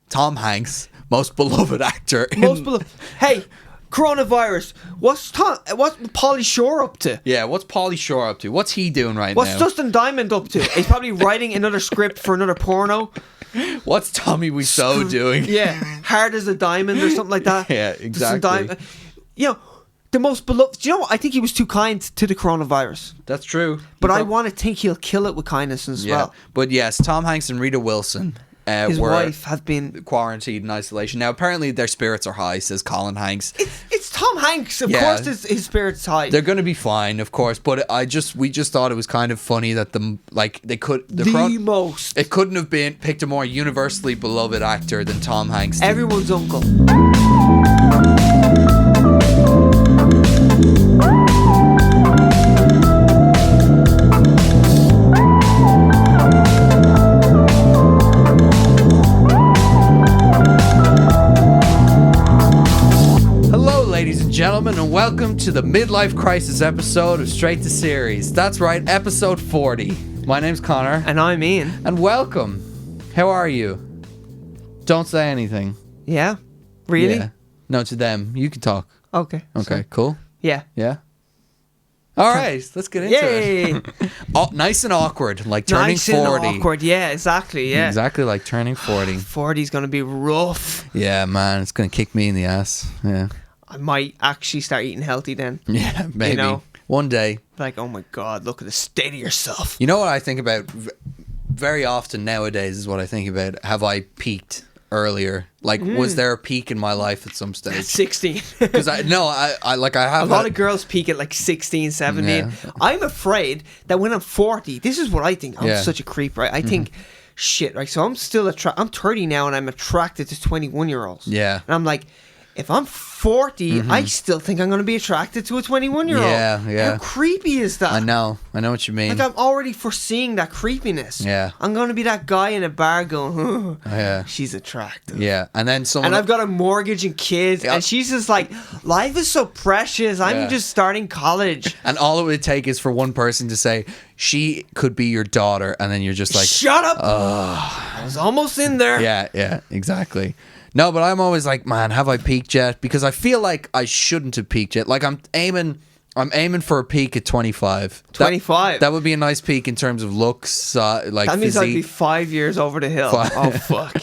Tom Hanks, most beloved actor. Hey, coronavirus. What's Pauly Shore up to? Yeah, what's Pauly Shore up to? What's he doing now? What's Dustin Diamond up to? He's probably writing another script for another porno. What's Tommy Wiseau doing? Yeah, hard as a diamond or something like that. Yeah, exactly. The most beloved. Do you know what? I think he was too kind to the coronavirus. That's true. But I want to think he'll kill it with kindness as well. But yes, Tom Hanks and Rita Wilson. His wife have been quarantined in isolation. Now, apparently, their spirits are high, says Colin Hanks. It's Tom Hanks. Of course, his spirits high. They're going to be fine, of course. But we just thought it was kind of funny that it couldn't have been picked a more universally beloved actor than Tom Hanks. Everyone's uncle. Gentlemen, and welcome to the midlife crisis episode of Straight to Series. That's right, episode 40. My name's Connor. And I'm Ian. And welcome. How are you? Don't say anything. Yeah? Really? Yeah. No, to them. You can talk. Okay. Okay, cool. Yeah. Yeah? Alright, let's get into it. Nice and awkward, like turning 40. Nice and awkward, yeah, exactly, yeah. Exactly like turning 40. 40's going to be rough. Yeah, man, it's going to kick me in the ass. Yeah. I might actually start eating healthy then. Yeah, maybe. You know? One day. Like, oh my God, look at the state of yourself. You know what I think about very often nowadays is what I think about. Have I peaked earlier? Like, was there a peak in my life at some stage? 16. Because I have a lot of girls peak at like 16, 17. Yeah. I'm afraid that when I'm 40, this is what I think. I'm such a creep, right? I think, shit, right? So I'm still I'm 30 now and I'm attracted to 21-year-olds. Yeah. And I'm like, if I'm 40, I still think I'm going to be attracted to a 21-year-old. Yeah. How creepy is that? I know what you mean. Like, I'm already foreseeing that creepiness. Yeah. I'm going to be that guy in a bar going, she's attractive. Yeah. And then someone... And I've got a mortgage and kids, and she's just like, life is so precious. I'm just starting college. And all it would take is for one person to say, she could be your daughter, and then you're just like... Shut up! I was almost in there. Yeah, exactly. No, but I'm always like, man, have I peaked yet? Because I feel like I shouldn't have peaked yet. Like I'm aiming for a peak at 25. 25. That would be a nice peak in terms of looks, like that means physique. I'd be 5 years over the hill. Oh fuck.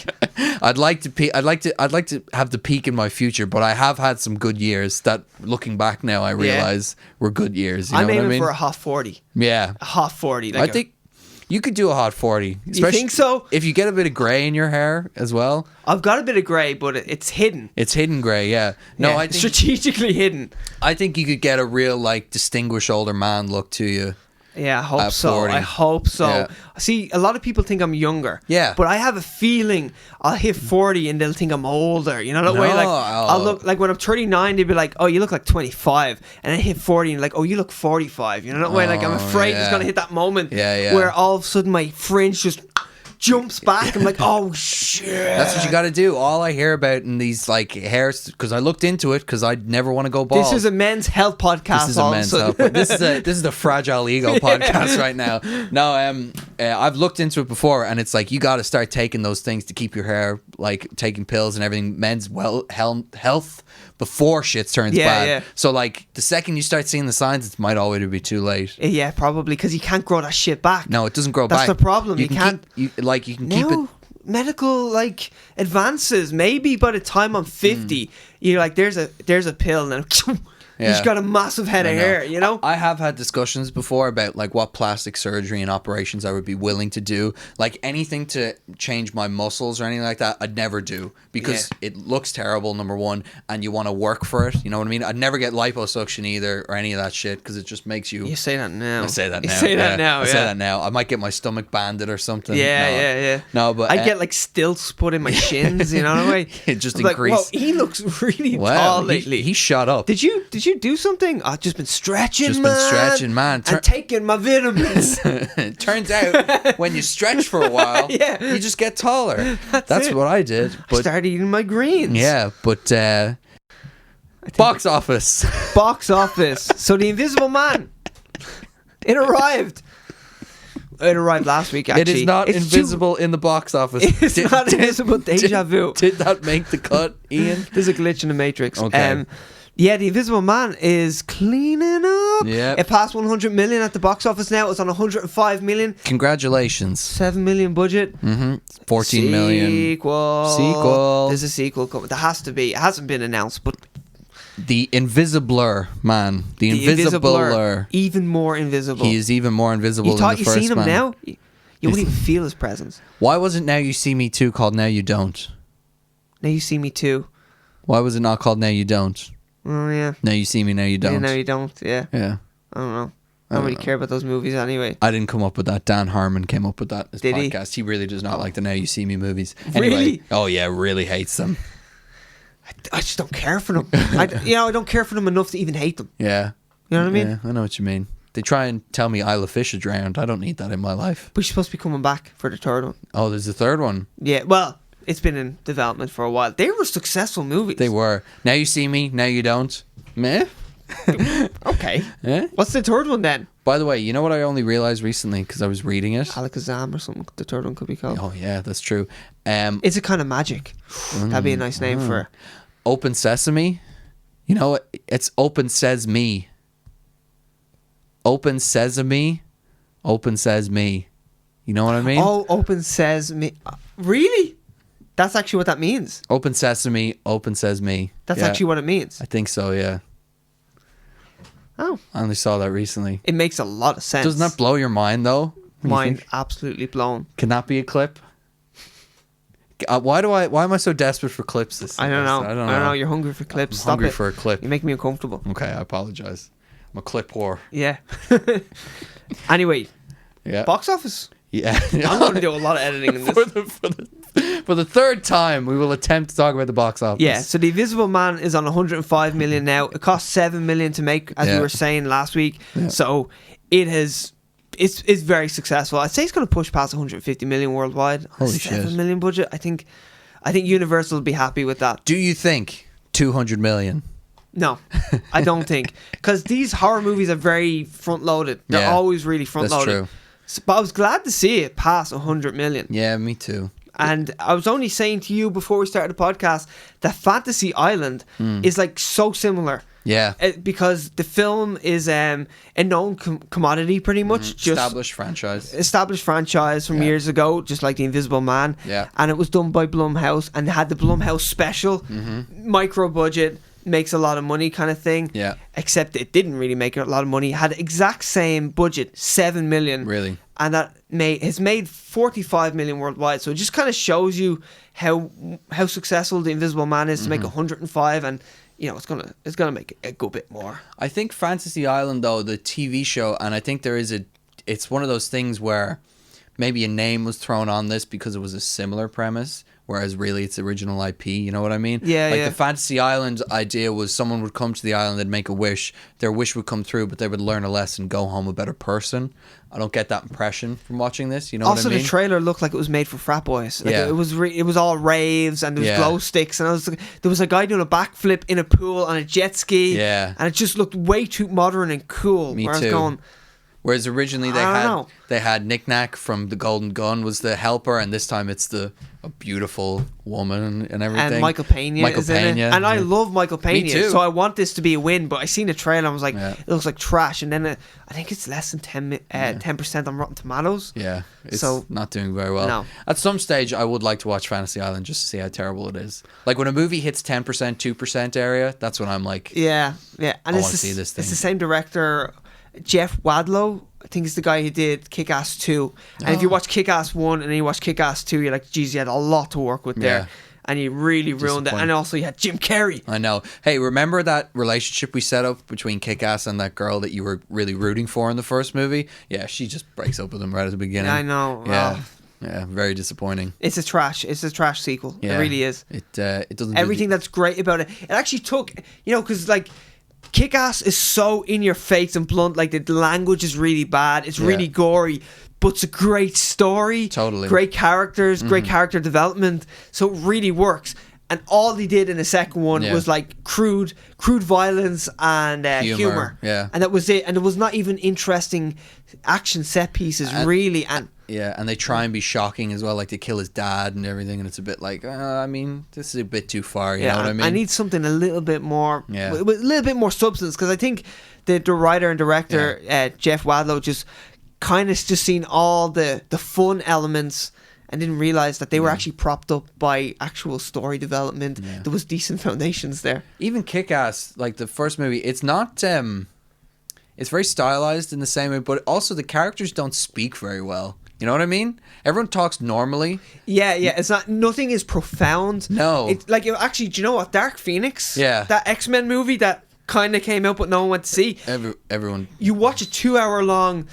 I'd like to peak. I'd like to have the peak in my future, but I have had some good years that, looking back now, I realize were good years. You know aiming what I mean? for a hot 40. Yeah, a hot 40. Like I think you could do a hot 40. You think so? If you get a bit of grey in your hair as well. I've got a bit of grey, but it's hidden. It's hidden grey, yeah. No, I think strategically hidden. I think you could get a real, like, distinguished older man look to you. Yeah, I hope so. 40. I hope so. Yeah. See, a lot of people think I'm younger. Yeah. But I have a feeling I'll hit 40 and they'll think I'm older. You know that way? Like, I'll look, like when I'm 39, they'll be like, oh, you look like 25. And I hit 40 and like, oh, you look 45. You know that way? Like, I'm afraid it's going to hit that moment where all of a sudden my fringe just jumps back. I'm like, oh shit. That's what you got to do. All I hear about in these like hairs, because I looked into it because I'd never want to go bald. This is a men's health podcast. This is the Fragile Ego podcast right now. No, I've looked into it before, and it's like you got to start taking those things to keep your hair, like taking pills and everything. Men's health before shit turns bad. Yeah. So like the second you start seeing the signs, it might already be too late. Yeah, probably, because you can't grow that shit back. No, it doesn't grow back. That's the problem. You can't. You can keep it. Medical like advances. Maybe by the time I'm 50, you're like, there's a pill, and then you just got a massive head of hair. You know. I have had discussions before about like what plastic surgery and operations I would be willing to do. Like anything to change my muscles or anything like that, I'd never do, because it looks terrible, number one, and you want to work for it. You know what I mean? I'd never get liposuction either, or any of that shit, because it just makes you. You say that now. I say that now. You say that now. I say that now. I might get my stomach banded or something. Yeah. No, but I get like stilts put in my shins. You know the way? It just increased. Like, whoa, he looks really tall lately. He shot up. Did you do something? I've just been stretching, man. And taking my vitamins. Turns out when you stretch for a while, you just get taller. That's what I did. But I started eating my greens. Yeah, but box office. So The Invisible Man. It arrived. It arrived last week, actually. It is not invisible in the box office. It's not invisible. Deja vu. Did that make the cut, Ian? There's a glitch in the Matrix. Okay. Yeah, The Invisible Man is cleaning up. Yep. It passed 100 million at the box office now. It's on 105 million. Congratulations. 7 million budget. 14 million. Sequel. There's a sequel coming. There has to be. It hasn't been announced, but... The Invisibler Man. The Invisibler. Even more invisible. He is even more invisible you than thought the first you seen him man. now? You wouldn't even feel his presence. Why wasn't Now You See Me 2 called Now You Don't? Now You See Me Too. Why was it not called Now You Don't? Oh, yeah. Now You See Me, Now You Don't. Yeah, now you don't, yeah. Yeah. I don't know. I don't really care about those movies anyway. I didn't come up with that. Dan Harmon came up with that. This Did podcast. He really does not like the Now You See Me movies. Really? Anyway, oh yeah, really hates them. I just don't care for them. I don't care for them enough to even hate them. Yeah. You know what I mean? Yeah, I know what you mean. They try and tell me Isle of Fish is drowned. I don't need that in my life. But she's supposed to be coming back for the third one. Oh, there's a third one. Yeah, well, it's been in development for a while. They were successful movies. They were. Now You See Me, Now You Don't. Meh. Okay. Yeah. What's the third one then? By the way, you know what I only realized recently because I was reading it? Alakazam or something. The third one could be called. Oh yeah, that's true. It's a kind of magic. That'd be a nice name for it. Open Sesame. You know, it's Open Says Me. Open Sesame. Open Says Me. You know what I mean? Oh, Open Sesame. Really? That's actually what that means. Open Sesame, Open Says Me. That's Yeah. actually what it means. I think so, yeah. Oh. I only saw that recently. It makes a lot of sense. Doesn't that blow your mind, though? Mind absolutely blown. Can that be a clip? Why am I so desperate for clips this I don't know. I don't know. You're hungry for clips. I'm Stop hungry it. for a clip. You make me uncomfortable. Okay, I apologize. I'm a clip whore. Yeah. Anyway, Yeah. box office. Yeah. I'm going to do a lot of editing in this. For the third time, we will attempt to talk about the box office. Yeah, so The Invisible Man is on 105 million now. It cost 7 million to make, as we were saying last week. Yeah. So it has... It's very successful. I'd say it's going to push past 150 million worldwide. Holy 7 shit. million budget. I think Universal will be happy with that. Do you think 200 million? No, I don't think. Because these horror movies are very front-loaded. They're always really front-loaded. That's true. So, but I was glad to see it pass 100 million. Yeah, me too. And I was only saying to you before we started the podcast that Fantasy Island is like so similar. Yeah. Because the film is a known commodity pretty much. Just established franchise from years ago, just like The Invisible Man. Yeah. And it was done by Blumhouse and had the Blumhouse special, micro budget, makes a lot of money kind of thing. Yeah. Except it didn't really make a lot of money. It had the exact same budget, 7 million. Really? And that has made 45 million worldwide. So it just kind of shows you how successful The Invisible Man is to make 105, and you know it's gonna make a good bit more. I think Fantasy Island, though, the TV show, and I think it's one of those things where maybe a name was thrown on this because it was a similar premise, whereas really it's original IP. You know what I mean? Yeah, like the Fantasy Island idea was someone would come to the island, they'd make a wish, their wish would come through, but they would learn a lesson, go home a better person. I don't get that impression from watching this. You know also, what I mean? the trailer looked like it was made for frat boys. Like Yeah. it was all raves and there was glow sticks, and there was a guy doing a backflip in a pool on a jet ski. Yeah. And it just looked way too modern and cool. Me where too. I was going, Whereas originally they had Knick Knack from The Golden Gun was the helper, and this time it's a beautiful woman and everything. and Michael Pena is in it. And I love Michael Pena, Me too. so I want this to be a win. But I seen the trailer and I was like, Yeah. it looks like trash. And then I think it's less than 10% on Rotten Tomatoes. Yeah, it's So- not doing very well. No. At some stage, I would like to watch Fantasy Island just to see how terrible it is. Like when a movie hits 10%, 2% area, that's when I'm like, Yeah. And I wanna see this thing. It's the same director, Jeff Wadlow. I think it's the guy who did Kick-Ass 2. And if you watch Kick-Ass 1 and then you watch Kick-Ass 2, you're like, geez, you had a lot to work with there. Yeah. And you really ruined it. And also you had Jim Carrey. I know. Hey, remember that relationship we set up between Kick-Ass and that girl that you were really rooting for in the first movie? Yeah, she just breaks up with him right at the beginning. I know. Yeah. Oh. Yeah, very disappointing. It's a trash sequel. Yeah. It really is. It doesn't Everything that's great about it. It actually took, because like Kick-Ass is so in your face and blunt. Like the language is really bad. It's really gory, but it's a great story. Totally. Great characters, great character development. So it really works. and all they did in the second one was like crude violence and humor. Yeah, and that was it. And it was not even interesting action set pieces, really. And and they try and be shocking as well, like they kill his dad and everything, and it's a bit like, I mean, this is a bit too far. You know what I mean? I need something a little bit more, with a little bit more substance, because I think the writer and director Jeff Wadlow just kind of just seen all the fun elements and didn't realize that they were actually propped up by actual story development. There was decent foundations there. Even Kick-Ass, like the first movie, it's not it's very stylized in the same way, but also the characters don't speak very well. You know what I mean? Everyone talks normally. Yeah. It's not, nothing is profound. No. It's like, actually, do you know what? Dark Phoenix? Yeah. That X-Men movie that kind of came out but no one went to see. Everyone. You watch a 2-hour long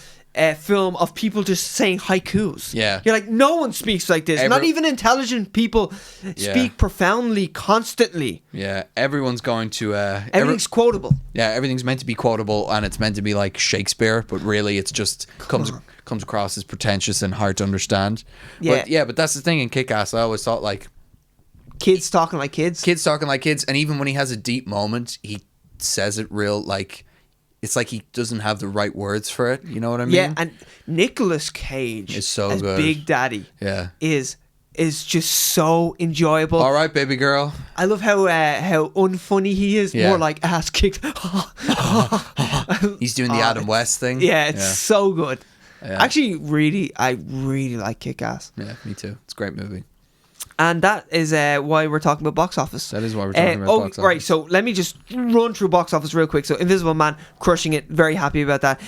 film of people just saying haikus. Yeah. You're like, no one speaks like this. Not even intelligent people speak profoundly, constantly. Yeah. Everyone's going to... everything's quotable. Yeah, everything's meant to be quotable, and it's meant to be like Shakespeare, but really it's just comes across as pretentious and hard to understand. Yeah. But that's the thing in Kick-Ass. I always thought, like... Kids talking like kids. Kids talking like kids, and even when he has a deep moment, he says it real, like... It's like he doesn't have the right words for it. You know what I mean? Yeah, and Nicolas Cage is so as good. Big Daddy. Yeah, is just so enjoyable. All right, baby girl. I love how unfunny he is. More like ass kicked. He's doing the Adam West thing. Yeah, it's so good. Yeah. Actually, I really like Kick-Ass. Yeah, me too. It's a great movie. And that is why we're talking about box office. That is why we're talking about box office. Right, so let me just run through box office real quick. So Invisible Man, crushing it. Very happy about that.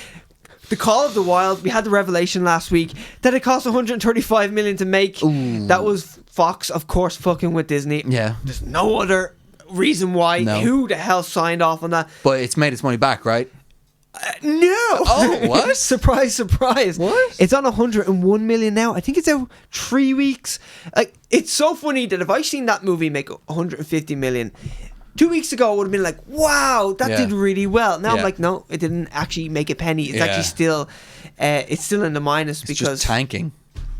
The Call of the Wild, we had the revelation last week that it cost 135 million to make. Ooh. That was Fox, of course, fucking with Disney. Yeah. There's no other reason why. No. Who the hell signed off on that? But it's made its money back, right? No. Oh, what? Surprise, surprise. What? It's on 101 million now. I think it's out 3 weeks. Like, it's so funny that if I seen that movie make 150 million 2 weeks ago, I would have been like, wow, that did really well. Now I'm like, no, it didn't actually make a penny. It's actually still in the minus, it's because just tanking.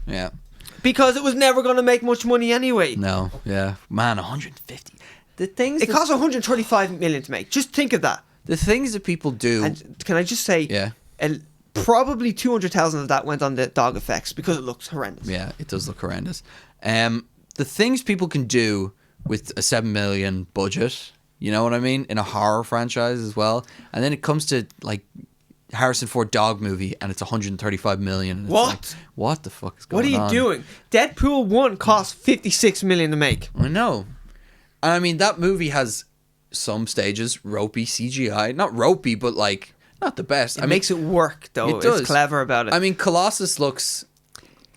Yeah. Because it was never going to make much money anyway. No. Yeah. Man, 150. The things it cost 125 million to make. Just think of that. The things that people do. And can I just say, probably 200,000 of that went on the dog effects because it looks horrendous. Yeah, it does look horrendous. The things people can do with a 7 million budget, you know what I mean, in a horror franchise as well, and then it comes to like Harrison Ford dog movie and it's 135 million. And what? Like, what the fuck is going on? What are you doing? Deadpool 1 cost 56 million to make. I know. And I mean, that movie has some stages ropey CGI, not ropey, but like not the best. It makes it work though. It does. It's clever about it. I mean, Colossus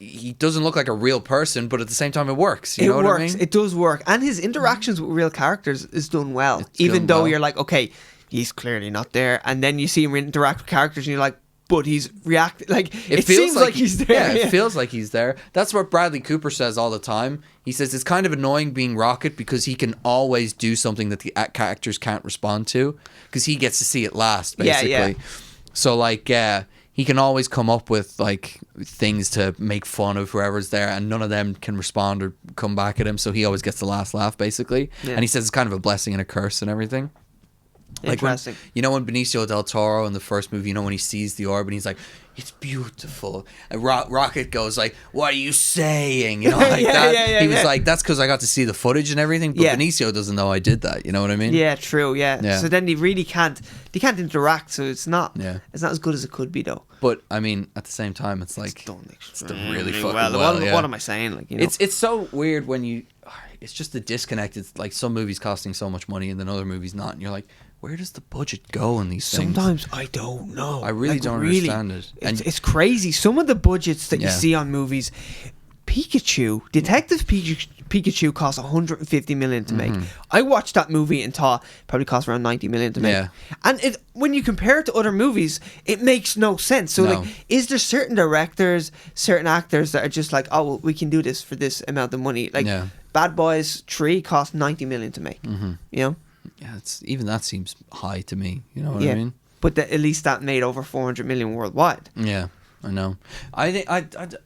he doesn't look like a real person, but at the same time it works. You know what I mean? It does work, and his interactions with real characters is done well. Even though you're like, okay, he's clearly not there, and then you see him interact with characters, and you're like, but he's reacting. Like it seems like he's there. Yeah, it feels like he's there. That's what Bradley Cooper says all the time. He says it's kind of annoying being Rocket because he can always do something that the characters can't respond to because he gets to see it last, basically. Yeah. So like, he can always come up with like things to make fun of whoever's there, and none of them can respond or come back at him. So he always gets the last laugh, basically. Yeah. And he says it's kind of a blessing and a curse and everything. Like interesting. When Benicio del Toro in the first movie, when he sees the orb and he's like, it's beautiful, and Rocket goes like, what are you saying? Like that. He was like, that's because I got to see the footage and everything, but Benicio doesn't know I did that. You know what I mean? Yeah, true. Yeah. So then they really can't interact, so it's not as good as it could be though. But I mean, at the same time, it's like it's done really fucking well. What am I saying? Like, it's so weird when it's just the disconnect. It's like some movies costing so much money and then other movies not, and you're like, where does the budget go in these things? Sometimes I don't know. I really don't understand it. And it's crazy. Some of the budgets that you see on movies, Detective Pikachu cost 150 million to make. I watched that movie and thought probably cost around 90 million to make. Yeah. And when you compare it to other movies, it makes no sense. So like, is there certain directors, certain actors that are just like, oh, well, we can do this for this amount of money? Like Bad Boys 3 cost 90 million to make. You know? Yeah, even that seems high to me. You know what I mean? But at least that made over 400 million worldwide. Yeah. I know. I think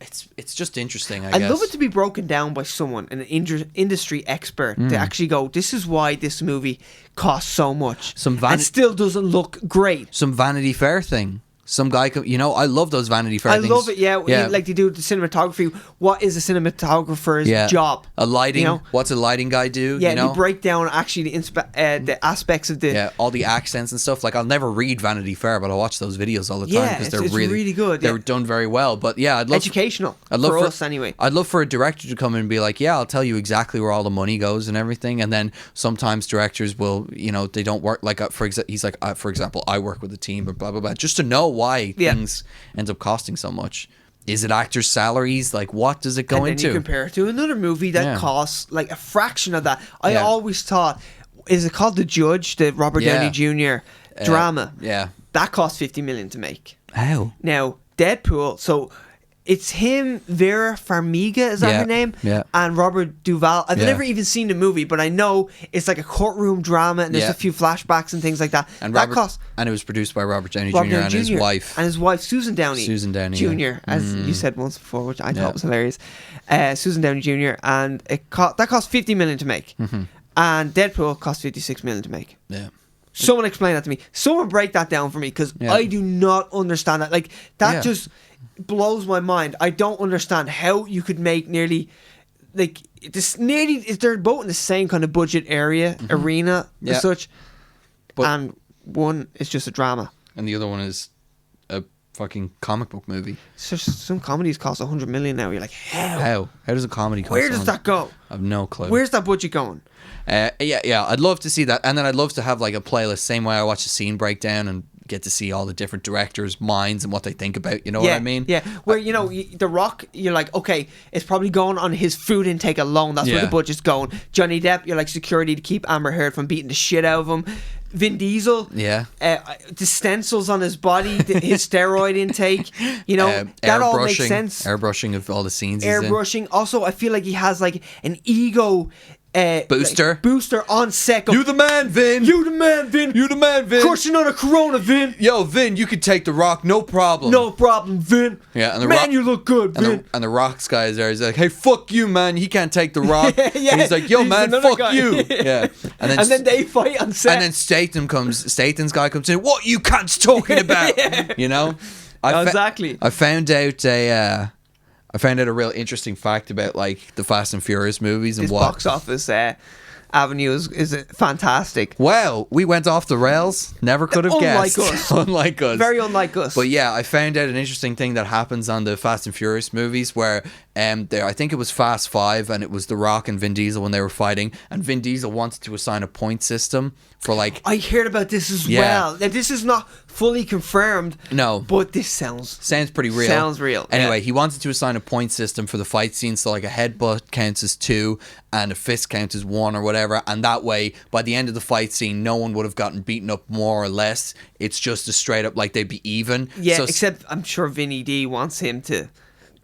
it's just interesting. I guess. love it to be broken down by someone, an industry expert, to actually go, this is why this movie costs so much, and still doesn't look great. Some Vanity Fair thing. Some guy, I love those Vanity Fair things. I love it, yeah. Like they do the cinematography. What is a cinematographer's job? A lighting. What's a lighting guy do? Yeah, you know? Break down actually the aspects of the... Yeah, all the accents and stuff. Like, I'll never read Vanity Fair, but I'll watch those videos all the time because they're really good. They're done very well. But yeah, I'd love... Educational. For us, anyway. I'd love for a director to come in and be like, yeah, I'll tell you exactly where all the money goes and everything. And then sometimes directors will, they don't work... Like, for example, I work with a team or blah, blah, blah. Just to know why things ends up costing so much. Is it actors' salaries? Like, what does it go into? You compare it to another movie that costs like a fraction of that. I always thought, is it called The Judge, the Robert Downey Jr. drama? That cost $50 million to make. How? Now, Deadpool, so it's him, Vera Farmiga, is that her name? Yeah. And Robert Duvall. I've never even seen the movie, but I know it's like a courtroom drama and there's a few flashbacks and things like that. And and it was produced by Robert Downey Jr. and his wife. And his wife, Susan Downey Jr., as you said once before, which I thought was hilarious. Susan Downey Jr. And that cost $50 million to make. Mm-hmm. And Deadpool cost $56 million to make. Yeah. Someone explain that to me. Someone break that down for me, because I do not understand that. Like, that just blows my mind. I don't understand how you could make nearly they're both in the same kind of budget arena as such, and one is just a drama and the other one is a fucking comic book movie. So some comedies cost $100 million now. You're like, how does a comedy cost? Where does that go? I have no clue. Where's that budget going? I'd love to see that, and then I'd love to have like a playlist, same way I watch a scene breakdown and get to see all the different directors' minds and what they think about, what I mean? Yeah, where, The Rock, you're like, okay, it's probably going on his food intake alone. That's where the budget's going. Johnny Depp, you're like security to keep Amber Heard from beating the shit out of him. Vin Diesel, the stencils on his body, his steroid intake, that all makes sense. Airbrushing of all the scenes. Airbrushing. Also, I feel like he has like an ego booster on set. You the man, Vin. You the man, Vin. You the man, Vin. Crushing on a Corona, Vin. Yo, Vin, you could take the Rock, no problem. No problem, Vin. Yeah, and the man, Rock, you look good, Vin. And the Rock's guy is there. He's like, hey, fuck you, man. He can't take the Rock. And he's like, yo, man, fuck you. Yeah. And then they fight on set. And then Statham's guy comes in. What you cunts talking about? Exactly. I found out a real interesting fact about like the Fast and Furious movies and this box office avenue is fantastic. Wow, we went off the rails. Never could have guessed. Unlike us. Very unlike us. But yeah, I found out an interesting thing that happens on the Fast and Furious movies where I think it was Fast 5 and it was The Rock and Vin Diesel when they were fighting, and Vin Diesel wanted to assign a point system for like... I heard about this as well. Now, this is not fully confirmed. No. But this sounds pretty real. Sounds real. Anyway, he wanted to assign a point system for the fight scene, so like a headbutt counts as 2 and a fist counts as 1 or whatever, and that way, by the end of the fight scene, no one would have gotten beaten up more or less. It's just a straight up, like, they'd be even. Yeah, so, except I'm sure Vinny D wants him to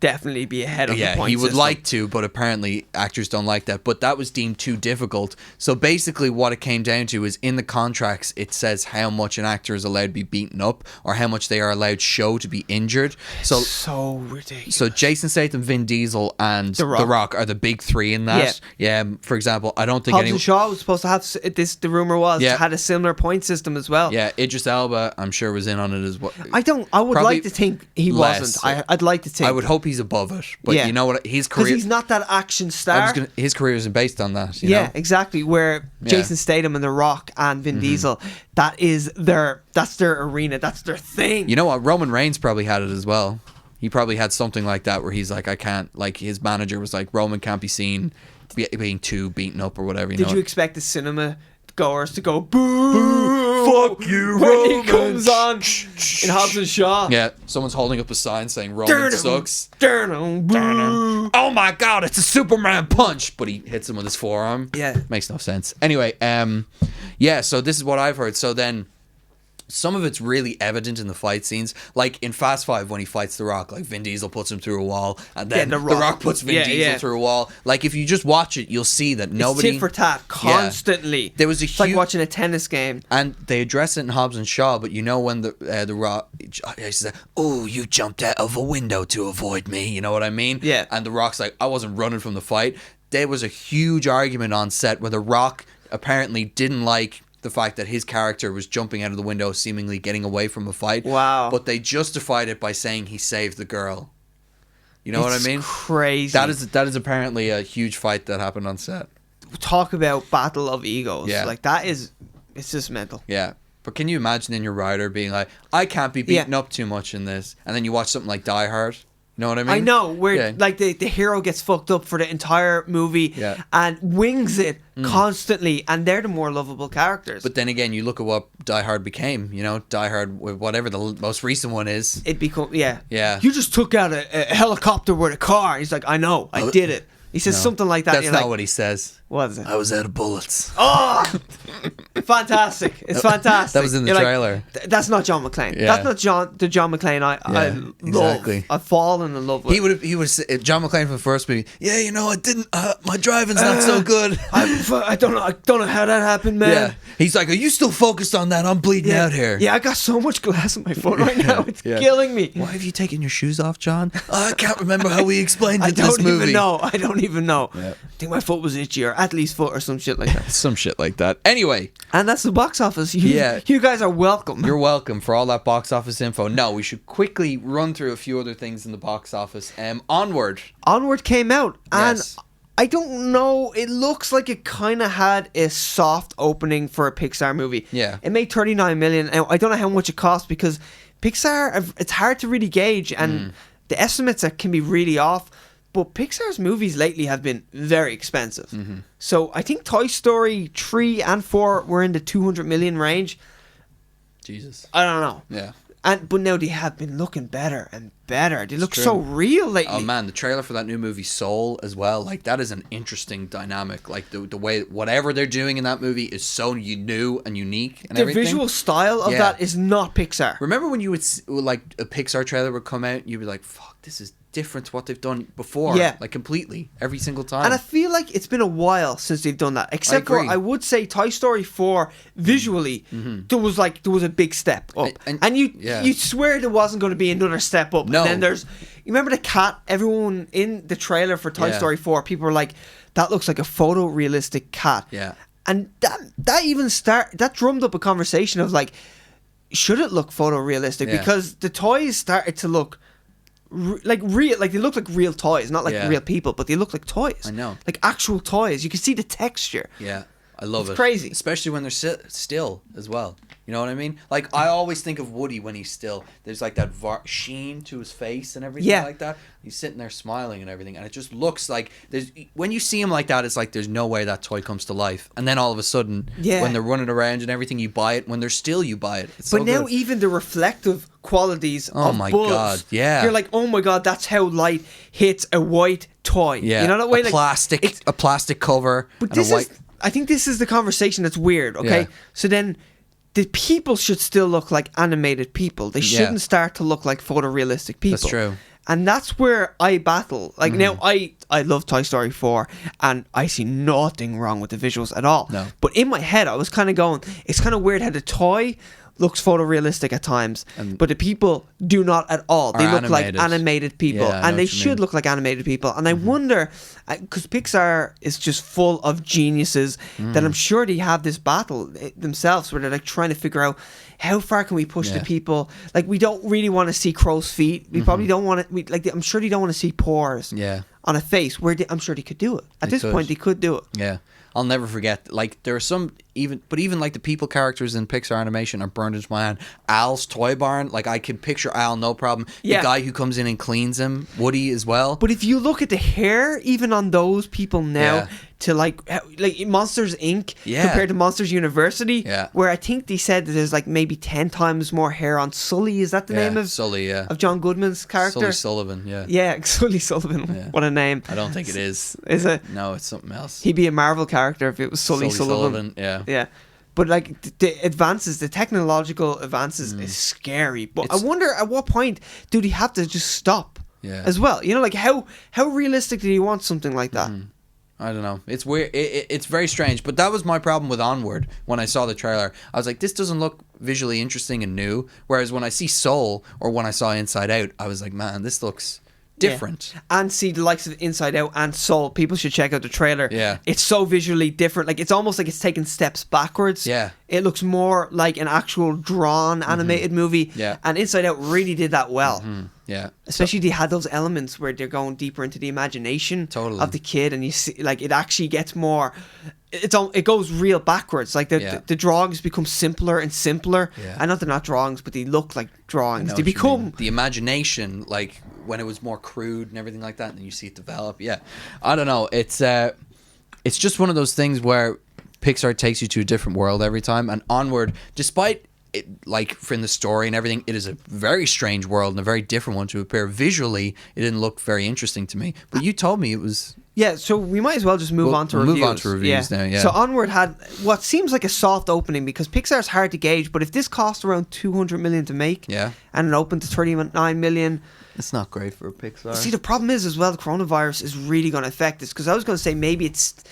definitely be ahead of the point he would system. like to, but apparently actors don't like that. But that was deemed too difficult. So basically what it came down to is in the contracts it says how much an actor is allowed to be beaten up or how much they are allowed to show to be injured. So ridiculous. So Jason Statham, Vin Diesel and The Rock are the big three in that. Yeah, for example, I don't think Hobbs and Shaw was supposed to have this, the rumor was, had a similar point system as well. Yeah, Idris Elba I'm sure was in on it as well. I would like to think he wasn't. I'd like to think. I would hope he's above it, but you know what, his career, because he's not that action star. His career isn't based on that, you know? Exactly, where Jason Statham and The Rock and Vin Diesel, that's their arena, that's their thing. You know what, Roman Reigns probably had it as well. He probably had something like that where he's like, I can't, like his manager was like, Roman can't be seen being too beaten up or whatever. Did you expect the cinema goers to go boo, fuck you, when Roman. he comes on in Hobbs and Shaw? Yeah, someone's holding up a sign saying Roman sucks. Boo. Oh my god, it's a Superman punch, but he hits him with his forearm. Yeah, makes no sense. Anyway, so this is what I've heard. So then some of it's really evident in the fight scenes, like in Fast Five when he fights The Rock. Like Vin Diesel puts him through a wall, and then The Rock puts Vin Diesel through a wall. Like if you just watch it, you'll see that nobody. It's tit for tat constantly. Yeah. There was it's like watching a tennis game, and they address it in Hobbs and Shaw. But you know when the Rock, he says, "Oh, you jumped out of a window to avoid me." You know what I mean? Yeah. And The Rock's like, "I wasn't running from the fight." There was a huge argument on set where The Rock apparently didn't like the fact that his character was jumping out of the window, seemingly getting away from a fight. Wow. But they justified it by saying he saved the girl. You know what I mean? Crazy. That is apparently a huge fight that happened on set. Talk about battle of egos. Yeah. Like that is, it's just mental. Yeah. But can you imagine in your writer being like, I can't be beaten up too much in this, and then you watch something like Die Hard? You know what I mean? I know, where like the hero gets fucked up for the entire movie and wings it constantly, and they're the more lovable characters. But then again, you look at what Die Hard became, you know, Die Hard, whatever the most recent one is. It become, yeah. You just took out a helicopter with a car. He's like, I know, I did it. He says something like that. That's not what he says. What is it? I was out of bullets. Oh, fantastic! It's fantastic. That was in the trailer. Like, that's not John McClane. Yeah. That's not the John McClane I love. Exactly. I've fallen in love with. He was John McClane from the first movie. Yeah, you know, I didn't. My driving's not so good. I don't know how that happened, man. Yeah. He's like, are you still focused on that? I'm bleeding out here. Yeah, I got so much glass in my foot right now. It's killing me. Why have you taken your shoes off, John? I can't remember how we explained it in this movie. I don't even know. Yeah. I think my foot was itchy, or Athlete's foot, or some shit like that. Some shit like that. Anyway. And that's the box office. You guys are welcome. You're welcome for all that box office info. No, we should quickly run through a few other things in the box office. Onward. Onward came out, and I don't know, it looks like it kind of had a soft opening for a Pixar movie. Yeah. It made 39 million, and I don't know how much it cost, because Pixar, it's hard to really gauge, and the estimates can be really off. But Pixar's movies lately have been very expensive. Mm-hmm. So I think Toy Story 3 and 4 were in the 200 million range. Jesus. I don't know. Yeah. But now they have been looking better and better. They look so real lately. Oh man, the trailer for that new movie Soul as well. Like that is an interesting dynamic. Like the way whatever they're doing in that movie is so new and unique. And the everything. Visual style of that is not Pixar. Remember when you would like a Pixar trailer would come out, and you'd be like, "Fuck, this is different to what they've done before." Yeah, like completely every single time. And I feel like it's been a while since they've done that. Except for I would say Toy Story 4 visually, there was a big step up, and you swear there wasn't going to be another step up. No. And then you remember the cat? Everyone in the trailer for Toy Story 4, people were like, "That looks like a photorealistic cat." Yeah. And that drummed up a conversation of like, should it look photorealistic? Yeah. Because the toys started to look like real, like they look like real toys, not like real people, but they look like toys. I know, like actual toys. You can see the texture. Yeah, I love it. Crazy, especially when they're still as well. You know what I mean? Like I always think of Woody when he's still. There's like that sheen to his face and everything like that. He's sitting there smiling and everything, and it just looks like there's. When you see him like that, it's like there's no way that toy comes to life. And then all of a sudden, when they're running around and everything, you buy it. When they're still, you buy it. It's but now even the reflective qualities of my Buzz, god, you're like, oh my god, that's how light hits a white toy. Yeah, you know that way, a plastic cover. But I think this is the conversation that's weird. Okay, so then. The people should still look like animated people. They shouldn't start to look like photorealistic people. That's true. And that's where I battle. Like now, I love Toy Story 4, and I see nothing wrong with the visuals at all. No. But in my head, I was kind of going, it's kind of weird how the toy looks photorealistic at times, but the people do not at all. They look like animated people, and they should look like animated people. And I wonder, because Pixar is just full of geniuses, that I'm sure they have this battle themselves where they're like trying to figure out how far can we push the people. Like we don't really want to see crow's feet. We probably don't want to. Like I'm sure they don't want to see pores on a face. I'm sure they could do it. At this point, they could do it. Yeah. I'll never forget. Like there are some even like the people characters in Pixar animation are burned into my hand. Al's toy barn, like I can picture Al, no problem. The guy who comes in and cleans him, Woody as well. But if you look at the hair, even on those people now, to like Monsters Inc. compared to Monsters University, where I think they said that there's like maybe 10 times more hair on Sully. Is that the name of Sully? Yeah, of John Goodman's character, Sully Sullivan. Yeah, Sully Sullivan. Yeah. What a name! I don't think it is. Is it? No, it's something else. He'd be a Marvel character if it was Sully Sullivan. Yeah. Yeah. But like the advances, the technological advances is scary. But I wonder at what point do they have to just stop? Yeah. As well, you know, like how realistic do you want something like that? I don't know. It's weird. It's very strange. But that was my problem with Onward when I saw the trailer. I was like, this doesn't look visually interesting and new. Whereas when I see Soul or when I saw Inside Out, I was like, man, this looks different. Yeah. And see the likes of Inside Out and Soul. People should check out the trailer. Yeah. It's so visually different. Like it's almost like it's taking steps backwards. Yeah. It looks more like an actual drawn animated movie. Yeah. And Inside Out really did that well. Yeah. Especially they had those elements where they're going deeper into the imagination of the kid, and you see like it actually gets more. It goes real backwards. Like the drawings become simpler and simpler. Yeah. And not they're not drawings, but they look like drawings. They What you become mean. The imagination, like when it was more crude and everything like that, and then you see it develop. Yeah, I don't know. It's just one of those things where Pixar takes you to a different world every time. And Onward, despite it, like from the story and everything, it is a very strange world and a very different one to appear. Visually, it didn't look very interesting to me. But you told me it was. Yeah, so we might as well just move on to reviews. Move on to reviews now, yeah. So Onward had what seems like a soft opening because Pixar's hard to gauge, but if this cost around 200 million to make, and it opened to 39 million, it's not great for Pixar. See, the problem is as well, the coronavirus is really going to affect this because I was going to say maybe its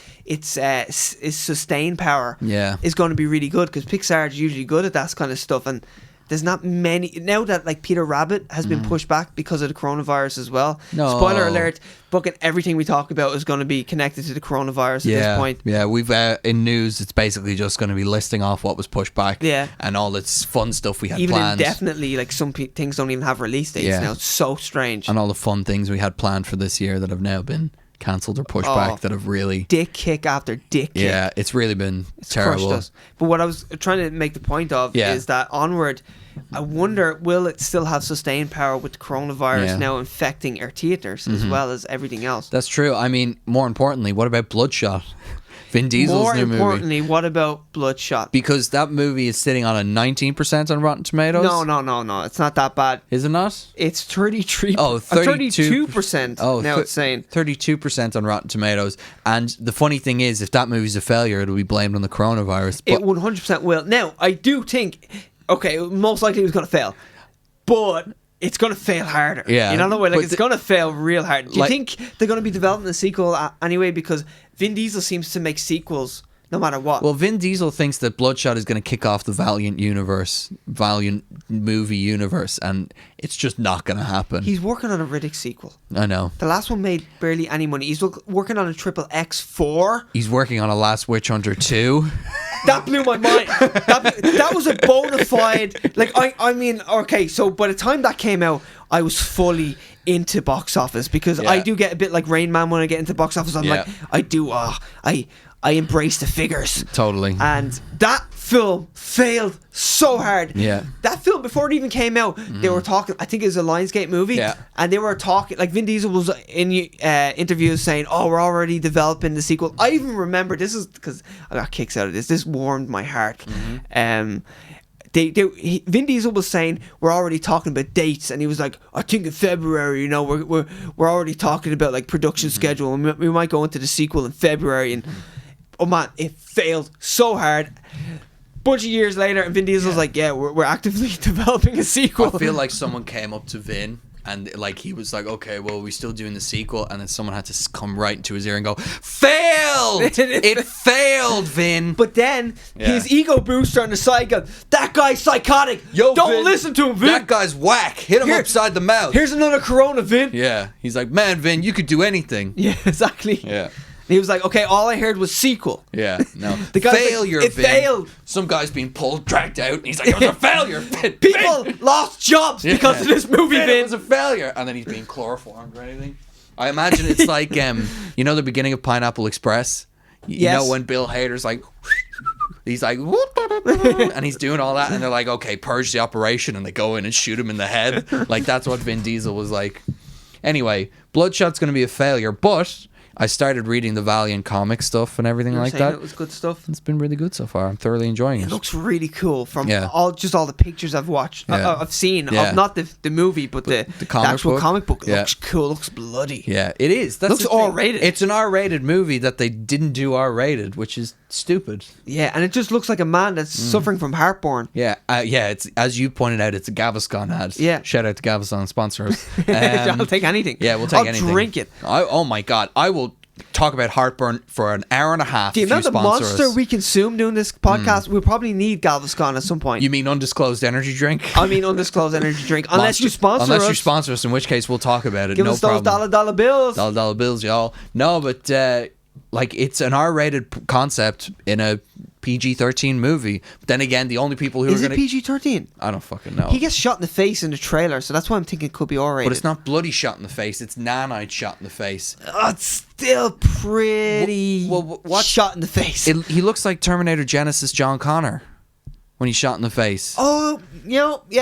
sustain power is going to be really good because Pixar is usually good at that kind of stuff, and there's not many now that like Peter Rabbit has been pushed back because of the coronavirus as well. No. Spoiler alert, fucking everything we talk about is going to be connected to the coronavirus at this point. Yeah, we've in news it's basically just going to be listing off what was pushed back and all its fun stuff we had even planned. Indefinitely, like some things don't even have release dates now. It's so strange. And all the fun things we had planned for this year that have now been cancelled or pushed back that have really dick kick after dick kick. Yeah, it's really been terrible. Crushed us. But what I was trying to make the point of is that Onward, I wonder will it still have sustained power with the coronavirus now infecting our theaters as well as everything else. That's true. I mean, more importantly, what about Bloodshot? Vin Diesel's new movie. More importantly, what about Bloodshot? Because that movie is sitting on a 19% on Rotten Tomatoes. No. It's not that bad. Is it not? It's 33. Oh, 32%. Oh, now it's saying 32% on Rotten Tomatoes. And the funny thing is, if that movie's a failure, it'll be blamed on the coronavirus. It 100% will. Now, I do think, okay, most likely it was going to fail, but it's going to fail harder. Yeah. You know the way, like it's going to fail real hard. Do you think they're going to be developing a sequel anyway? Because Vin Diesel seems to make sequels no matter what. Well, Vin Diesel thinks that Bloodshot is going to kick off the Valiant movie universe, and it's just not going to happen. He's working on a Riddick sequel. I know. The last one made barely any money. He's working on a Triple X 4. He's working on a Last Witch Hunter 2. That blew my mind. That was a bona fide. Like I mean, okay. So by the time that came out, I was fully into box office because I do get a bit like Rain Man when I get into box office. I'm like, I embrace the figures. Totally. And that film failed so hard. Yeah. That film, before it even came out, they were talking, I think it was a Lionsgate movie. Yeah. And they were talking, like Vin Diesel was in interviews saying, oh, we're already developing the sequel. I even remember, this is because I got kicks out of this. This warmed my heart. Vin Diesel was saying we're already talking about dates, and he was like, I think in February, you know, we're already talking about like production schedule, and we might go into the sequel in February. And oh man, it failed so hard. Bunch of years later, and Vin Diesel's like, yeah, we're actively developing a sequel. I feel like someone came up to Vin and like he was like, okay, well, we're still doing the sequel, and then someone had to come right into his ear and go, failed! It failed, Vin! But then his ego booster on the side goes, that guy's psychotic! Yo, don't Vin, listen to him, Vin! That guy's whack! Hit him upside the mouth! Here's another Corona, Vin! Yeah. He's like, man, Vin, you could do anything. Yeah, exactly. Yeah. He was like, okay, all I heard was sequel. Yeah, no. The guy's failure, like, it Vin. Failed. Some guy's being dragged out, and he's like, it was a failure, Vin. People lost jobs because of this movie, Vin. It was a failure. And then he's being chloroformed or anything. I imagine it's like, you know the beginning of Pineapple Express? You know when Bill Hader's like, he's like, and he's doing all that, and they're like, okay, purge the operation, and they go in and shoot him in the head. Like, that's what Vin Diesel was like. Anyway, Bloodshot's going to be a failure, but I started reading the Valiant comic stuff and everything like that. It was good stuff. It's been really good so far. I'm thoroughly enjoying it. It looks really cool from all the pictures I've watched. I've seen of not the movie, but the actual comic book. It looks cool. It looks bloody. Yeah, it is. It looks R-rated. It's an R-rated movie that they didn't do R-rated, which is stupid. Yeah, and it just looks like a man that's suffering from heartburn. Yeah, it's, as you pointed out, it's a Gaviscon ad. Yeah. Shout out to Gaviscon sponsors. I'll take anything. Yeah, we'll take anything. I'll drink it. Oh my God, I will talk about heartburn for an hour and a half. The amount of Monster we consume doing this podcast, we'll probably need Gaviscon at some point. You mean undisclosed energy drink? I mean undisclosed energy drink. Unless you sponsor us. Unless you sponsor us, in which case we'll talk about it. Give us those dollar bills. Dollar bills, y'all. No, but like it's an R-rated concept in a PG-13 movie. But then again, the only people who is it PG-13? I don't fucking know. He gets shot in the face in the trailer, so that's why I'm thinking it could be R-rated. But it's not bloody shot in the face. It's nanite shot in the face. Oh, it's still pretty what shot in the face. He looks like Terminator Genesis John Connor when he's shot in the face. Oh,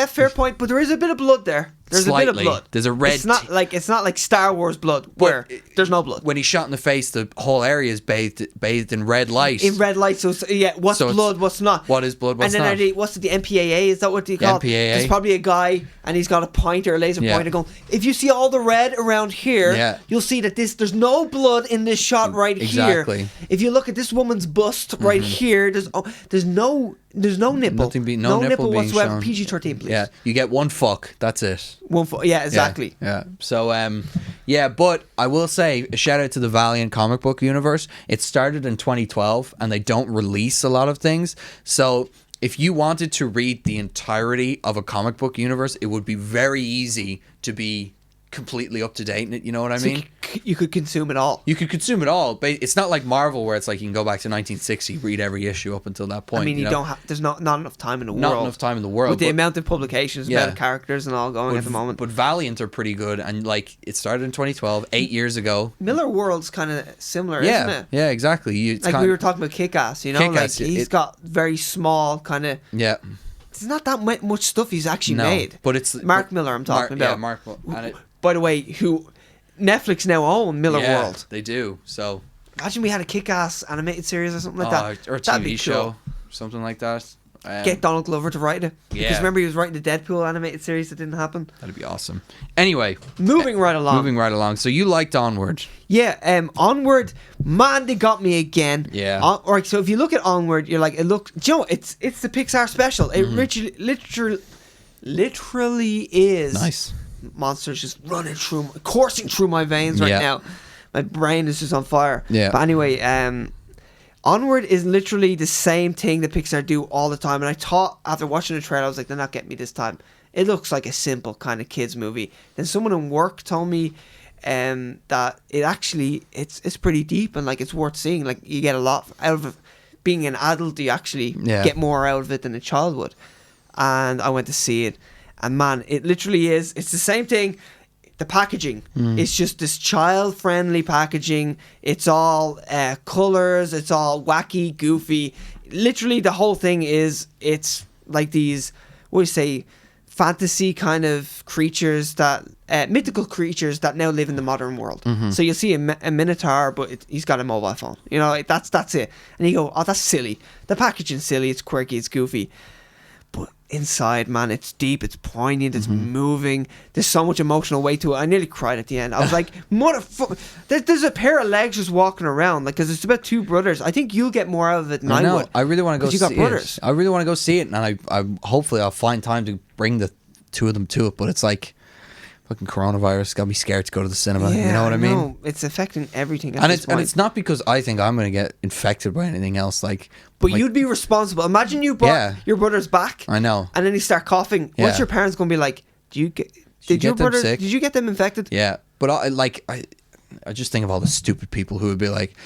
fair point. But there is a bit of blood there. There's Slightly. A bit of blood. There's a red. It's not like Star Wars blood where there's no blood. When he's shot in the face, the whole area is bathed in red light. In red light, so what's blood, what's not? What is blood? What's and then not? What's the MPAA? Is that what they call it? MPAA. There's probably a guy and he's got a pointer, a laser pointer going. If you see all the red around here, you'll see that there's no blood in this shot right here. If you look at this woman's bust right here, there's no nipple. No nipple whatsoever. Shown. PG-13, please. Yeah, you get one fuck. That's it. One fuck. Yeah, exactly. Yeah. So, but I will say a shout out to the Valiant comic book universe. It started in 2012, and they don't release a lot of things. So, if you wanted to read the entirety of a comic book universe, it would be very easy to be completely up to date in it. You know what I mean? You could consume it all. You could consume it all, but it's not like Marvel where it's like you can go back to 1960, read every issue up until that point. I mean, you don't have. There's not enough time in the world. Not enough time in the world with the amount of publications, amount of characters, and all going at the moment. But Valiant are pretty good, and like it started in 2012, 8 years ago. Miller World's kind of similar, isn't it? Yeah, exactly. Like we were talking about Kick-Ass, Kick-Ass, like he's got very small kind of. Yeah. It's not that much stuff he's actually made. But it's Mark Miller. I'm talking about. Yeah, Mark. By the way, who Netflix now own Miller World. They do. So imagine we had a Kick-Ass animated series or something like that, or a TV show, something like that. Get Donald Glover to write it. Because remember he was writing the Deadpool animated series that didn't happen. That'd be awesome. Anyway, moving right along. So you liked Onward? Yeah. Onward, man, they got me again. Yeah. Alright, so if you look at Onward, you're like, it's the Pixar special. It literally is. Nice. Monsters just coursing through my veins right now. My brain is just on fire. Yeah. But anyway, Onward is literally the same thing that Pixar do all the time. And I thought after watching the trailer, I was like, they're not getting me this time. It looks like a simple kind of kids movie. Then someone in work told me that it's pretty deep and like it's worth seeing. Like you get a lot out of it. Being an adult, you actually get more out of it than a child would. And I went to see it. And man, it literally is. It's the same thing. The packaging. It's just this child-friendly packaging. It's all colors. It's all wacky, goofy. Literally, the whole thing is. It's like these. What do you say? Fantasy kind of creatures that mythical creatures that now live in the modern world. So you'll see a minotaur, but he's got a mobile phone. That's it. And you go, oh, that's silly. The packaging's silly. It's quirky. It's goofy. But inside, man, it's deep, it's poignant, it's moving. There's so much emotional weight to it. I nearly cried at the end. I was like, motherfucker. There's a pair of legs just walking around, like, because it's about two brothers. I think you'll get more out of it than I would. I really want to go see it. You got brothers. I really want to go see it, and I hopefully I'll find time to bring the two of them to it. But it's like fucking coronavirus. Got me scared to go to the cinema. Yeah, you know what I mean? No, it's affecting everything. And it's not because I think I'm going to get infected by anything else. But you'd be responsible. Imagine you brought your brothers back. I know. And then you start coughing. What's your parents going to be like? Did your brothers? Did you get them infected? Yeah, but I just think of all the stupid people who would be like,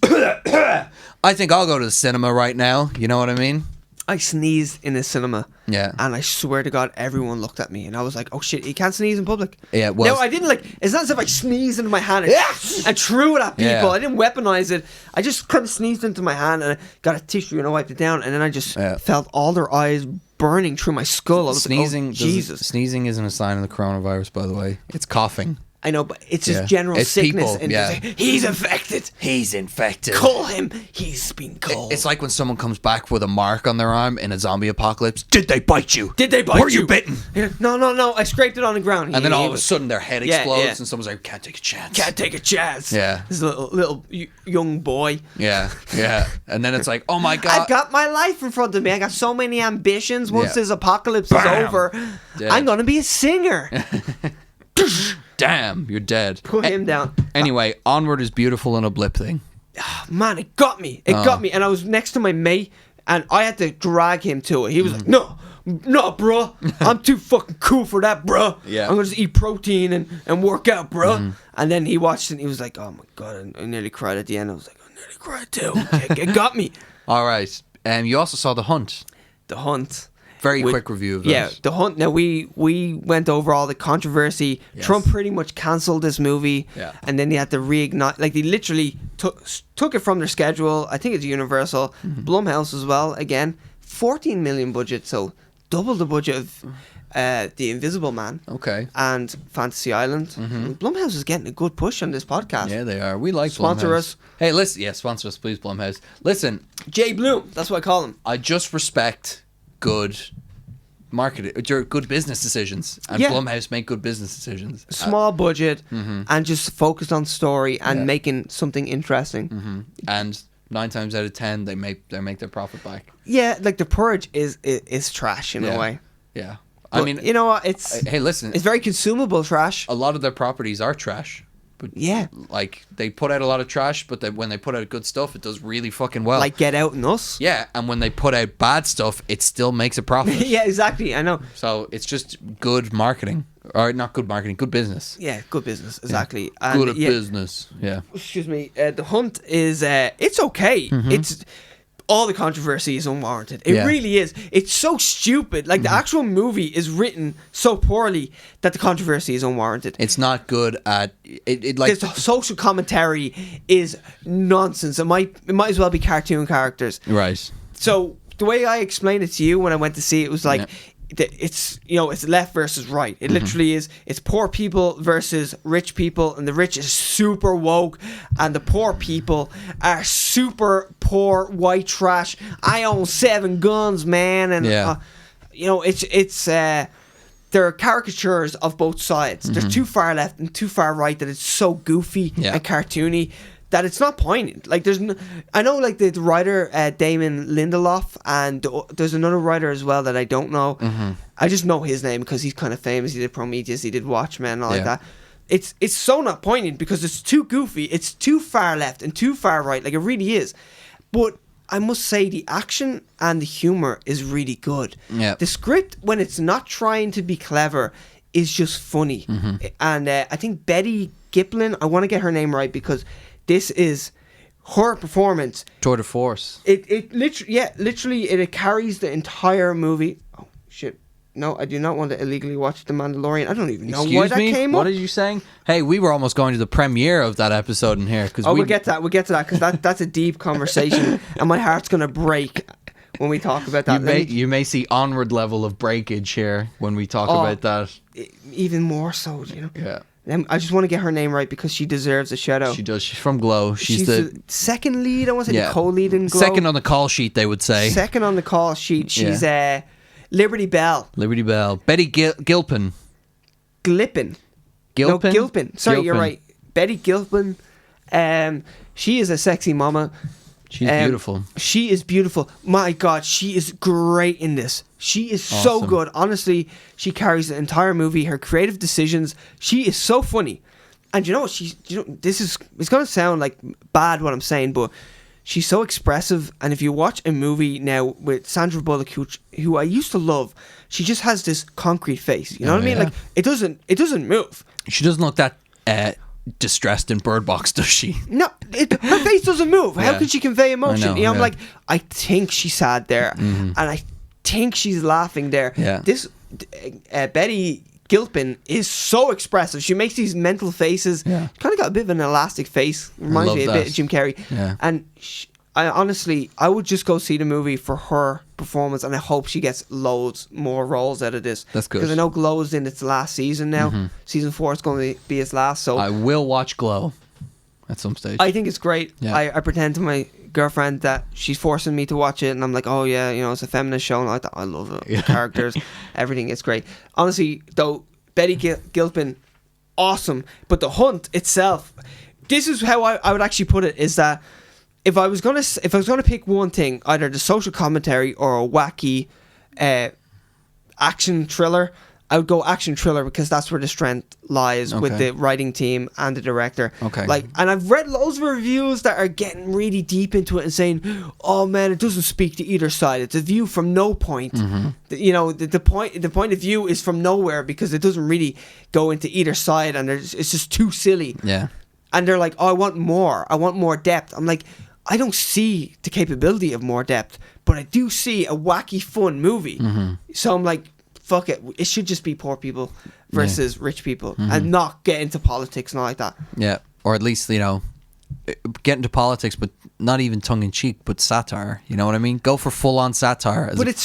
I think I'll go to the cinema right now. You know what I mean? I sneezed in the cinema. Yeah. And I swear to God, everyone looked at me. And I was like, oh shit, you can't sneeze in public. Yeah, well. No, I didn't it's not as if I sneezed into my hand and threw it at people. Yeah. I didn't weaponize it. I just kind of sneezed into my hand and I got a tissue and I wiped it down. And then I just felt all their eyes burning through my skull. I was sneezing, like, oh, Jesus. Sneezing isn't a sign of the coronavirus, by the way. It's coughing. I know, but it's just general sickness. People, and like, he's infected. He's infected. Call him. He's been called. It's like when someone comes back with a mark on their arm in a zombie apocalypse. Did they bite you? Did they bite you? Were you bitten? No. I scraped it on the ground. And then all of a sudden their head explodes and someone's like, can't take a chance. Can't take a chance. Yeah. This little young boy. Yeah. And then it's like, oh my God. I've got my life in front of me. I got so many ambitions. Once this apocalypse is over, I'm going to be a singer. Damn, you're dead. Put him down. Anyway, Onward is beautiful in a blip thing. Oh, man, it got me. It got me. And I was next to my mate, and I had to drag him to it. He was like, no, bro. I'm too fucking cool for that, bro. Yeah. I'm going to just eat protein and work out, bro. And then he watched it, and he was like, oh, my God. I nearly cried at the end. I was like, I nearly cried, too. It got me. All right. You also saw The Hunt. The Hunt. Very quick review of this. Yeah, The Hunt. Now, we went over all the controversy. Yes. Trump pretty much cancelled this movie. Yeah. And then they had to reignite. Like, they literally took it from their schedule. I think it's Universal. Blumhouse as well. Again, 14 million budget. So, double the budget of The Invisible Man. Okay. And Fantasy Island. Blumhouse is getting a good push on this podcast. Yeah, they are. We like Sponsor Blumhouse. us. Hey, listen. Yeah, sponsor us, please, Blumhouse. Listen. J. Bloom. That's what I call him. I just respect good marketing, good business decisions, and Blumhouse make good business decisions. Small budget and just focused on story and making something interesting. And 9 times out of 10, they make their profit back. Yeah, like The Purge is trash in a way. Yeah, but, I mean, you know what? Hey, listen, it's very consumable trash. A lot of their properties are trash. But like they put out a lot of trash, but when they put out good stuff, it does really fucking well. Like Get Out and Us. Yeah, and when they put out bad stuff, it still makes a profit. Yeah, exactly. I know. So it's just good marketing, or not good marketing, good business. Yeah, good business. Exactly. Yeah. And good at business. Yeah. Excuse me. The Hunt is it's okay. It's. All the controversy is unwarranted. It really is. It's so stupid. Like, the actual movie is written so poorly that the controversy is unwarranted. It's not good at it. Like, the social commentary is nonsense. It might as well be cartoon characters. Right. So the way I explained it to you when I went to see it was like, it's it's left versus right. It literally is. It's poor people versus rich people, and the rich is super woke, and the poor people are super poor white trash. I own 7 guns, man, and it's there are caricatures of both sides. There's too far left and too far right that it's so goofy and cartoony that it's not poignant. Like, I know, like, the writer Damon Lindelof, and there's another writer as well that I don't know. I just know his name because he's kind of famous. He did Prometheus, he did Watchmen, and all like that. It's so not poignant because it's too goofy. It's too far left and too far right. Like, it really is. But I must say, the action and the humor is really good. Yeah. The script, when it's not trying to be clever, is just funny. And I think Betty Giplin, I want to get her name right because this is her performance. Tour de force. It literally it carries the entire movie. Oh shit! No, I do not want to illegally watch The Mandalorian. I don't even know why that came up. What are you saying? Hey, we were almost going to the premiere of that episode in here because we'll get to that. We'll get to that because that's a deep conversation, and my heart's gonna break when we talk about that. You may see Onward level of breakage here when we talk about that. Even more so, Yeah. I just want to get her name right because she deserves a shout out. She does. She's from Glow. She's the second lead. I want to say the co-lead in Glow. Second on the call sheet, they would say. Second on the call sheet. She's Liberty Bell. Liberty Bell. Betty Gilpin. Gilpin. No, Gilpin. Sorry, you're right. Betty Gilpin. She is a sexy mama. She's beautiful. She is beautiful. My God, she is great in this. She is so good. Honestly, she carries the entire movie. Her creative decisions. She is so funny. And you know what? It's going to sound like bad what I'm saying, but she's so expressive. And if you watch a movie now with Sandra Bullock, who I used to love, she just has this concrete face. You know what I mean? Like, it doesn't move. She doesn't look that distressed in Bird Box, does she? No, her face doesn't move. How can she convey emotion? I'm like, I think she's sad there, and I think she's laughing there. Yeah. This Betty Gilpin is so expressive. She makes these mental faces. Yeah. Kind of got a bit of an elastic face. Reminds me a bit of Jim Carrey. Yeah. And I honestly, I would just go see the movie for her performance, and I hope she gets loads more roles out of this. That's good. Because I know Glow's in its last season now. Mm-hmm. Season 4 is going to be its last. So I will watch Glow at some stage. I think it's great. Yeah. I pretend to my girlfriend that she's forcing me to watch it, and I'm like, oh yeah, you know, it's a feminist show, and I thought I love it. The characters, everything is great. Honestly, though, Betty Gilpin, awesome, but The Hunt itself, this is how I would actually put it, is that if I was gonna pick one thing, either the social commentary or a wacky action thriller, I would go action thriller, because that's where the strength lies with the writing team and the director. Okay. Like, and I've read loads of reviews that are getting really deep into it and saying, "Oh man, it doesn't speak to either side. It's a view from no point. You know, the point of view is from nowhere, because it doesn't really go into either side, and it's just too silly." Yeah. And they're like, "Oh, I want more depth." I'm like, I don't see the capability of more depth, but I do see a wacky, fun movie. So I'm like, fuck it. It should just be poor people versus rich people, and not get into politics and all like that. Yeah. Or at least, you know, get into politics, but not even tongue in cheek, but satire. You know what I mean? Go for full on satire. But it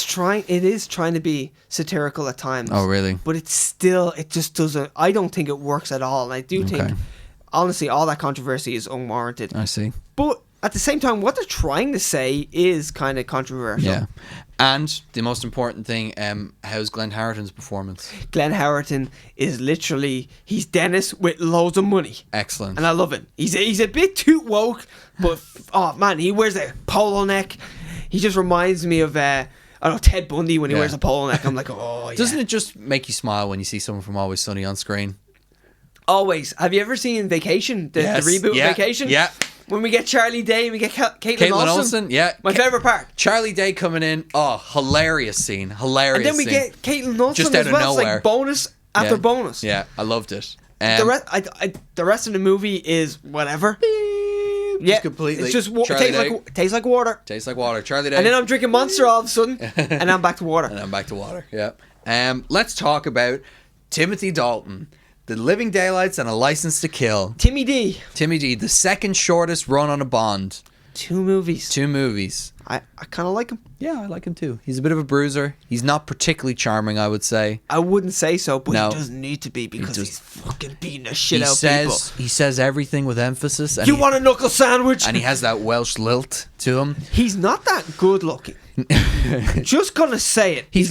is trying to be satirical at times. Oh, really? But it just doesn't. I don't think it works at all. And I do think, honestly, all that controversy is unwarranted. I see. But at the same time, what they're trying to say is kind of controversial. Yeah. And the most important thing, how's Glenn Howerton's performance? Glenn Howerton is literally, he's Dennis with loads of money. Excellent. And I love it. He's a bit too woke, but oh man, he wears a polo neck. He just reminds me of I don't know, Ted Bundy when he wears a polo neck. I'm like, oh yeah. Doesn't it just make you smile when you see someone from Always Sunny on screen? Always. Have you ever seen Vacation? The reboot of Vacation? Yeah. When we get Charlie Day and we get Caitlin Olsen. Yeah. My favourite part. Charlie Day coming in. Oh, hilarious scene. Hilarious And then we scene. get Caitlin Olsen Just out as well. of nowhere. It's like bonus after bonus. Yeah, I loved it. The rest of the movie is whatever. Yeah, completely. It's just tastes like water. Tastes like water. Charlie Day. And then I'm drinking Monster all of a sudden, and I'm back to water. And I'm back to water. Yeah. Let's talk about Timothy Dalton, The Living Daylights, and A License to Kill. Timmy D, the second shortest run on a Bond. 2 movies. I kind of like him. Yeah, I like him too. He's a bit of a bruiser. He's not particularly charming, I would say. I wouldn't say so, but No. he doesn't need to be, because he's fucking beating the shit out of people. He says everything with emphasis. And You want a knuckle sandwich? And he has that Welsh lilt to him. He's not that good looking. Just gonna say it. He's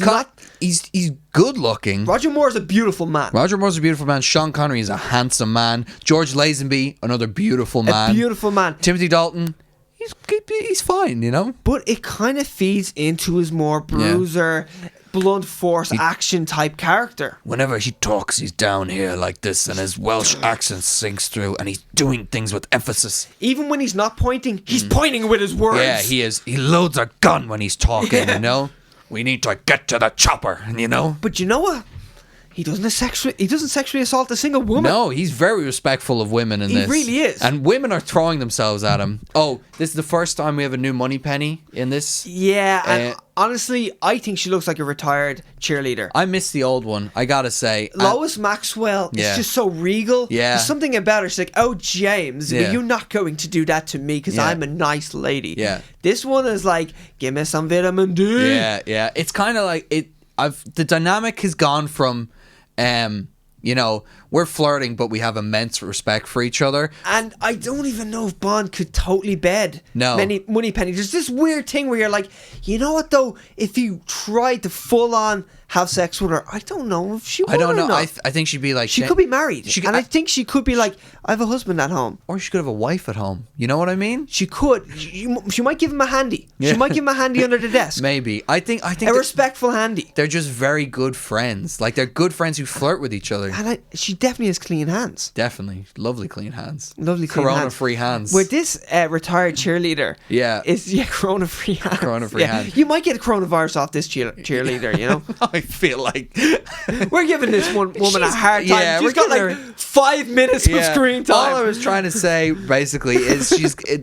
good looking. Roger Moore's a beautiful man. Sean Connery is a handsome man. George Lazenby, another beautiful man. A beautiful man. Timothy Dalton, he's fine, you know. But it kind of feeds into his more bruiser, blunt force action type character. Whenever he talks, he's down here like this, and his Welsh accent sinks through, and he's doing things with emphasis. Even when he's not pointing, he's pointing with his words. Yeah, he is. He loads a gun when he's talking, you know. We need to get to the chopper, you know. But you know what? He doesn't sexually assault a single woman. No, he's very respectful of women in this. He really is. And women are throwing themselves at him. Oh, this is the first time we have a new Moneypenny in this. Yeah, and honestly, I think she looks like a retired cheerleader. I miss the old one, I gotta say. Lois Maxwell is just so regal. Yeah. There's something about her. She's like, oh, James, but you're not going to do that to me because I'm a nice lady. Yeah. This one is like, give me some vitamin D. Yeah. It's kind of like the dynamic has gone from you know, we're flirting, but we have immense respect for each other. And I don't even know if Bond could totally bed Moneypenny. There's this weird thing where you're like, you know what though? If you tried to full on have sex with her, I don't know if she would. I don't know. I think she'd be like, she could be married, I think she could be like, I have a husband at home, or she could have a wife at home. You know what I mean? She could. She might give him a handy. She might give him a handy under the desk. Maybe. I think a respectful handy. They're just very good friends. Like, they're good friends who flirt with each other. And she definitely has clean hands. Definitely. Lovely clean hands. Lovely clean Corona-free hands. Where this retired cheerleader is, corona-free hands. Corona-free hands. You might get a coronavirus off this cheerleader, you know? I feel like... We're giving this woman a hard time. Yeah, she's got like 5 minutes of screen time. All I was trying to say, basically, is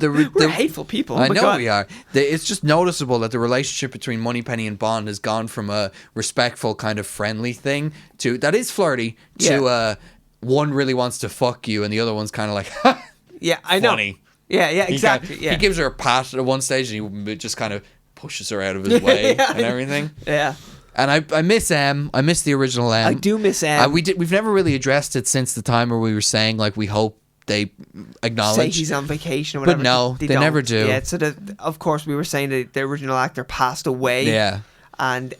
we're hateful people. I know we are. It's just noticeable that the relationship between Moneypenny and Bond has gone from a respectful kind of friendly thing to... That is flirty, to one really wants to fuck you and the other one's kind of like... Yeah, I know. Yeah, exactly. He gives her a pat at one stage, and he just kind of pushes her out of his way and everything. Yeah. And I miss M. I miss the original M. I do miss M. We've never really addressed it since the time where we were saying like we hope they acknowledge. Say he's on vacation or whatever. But no, they never do. Yeah, so of course we were saying that the original actor passed away. Yeah. And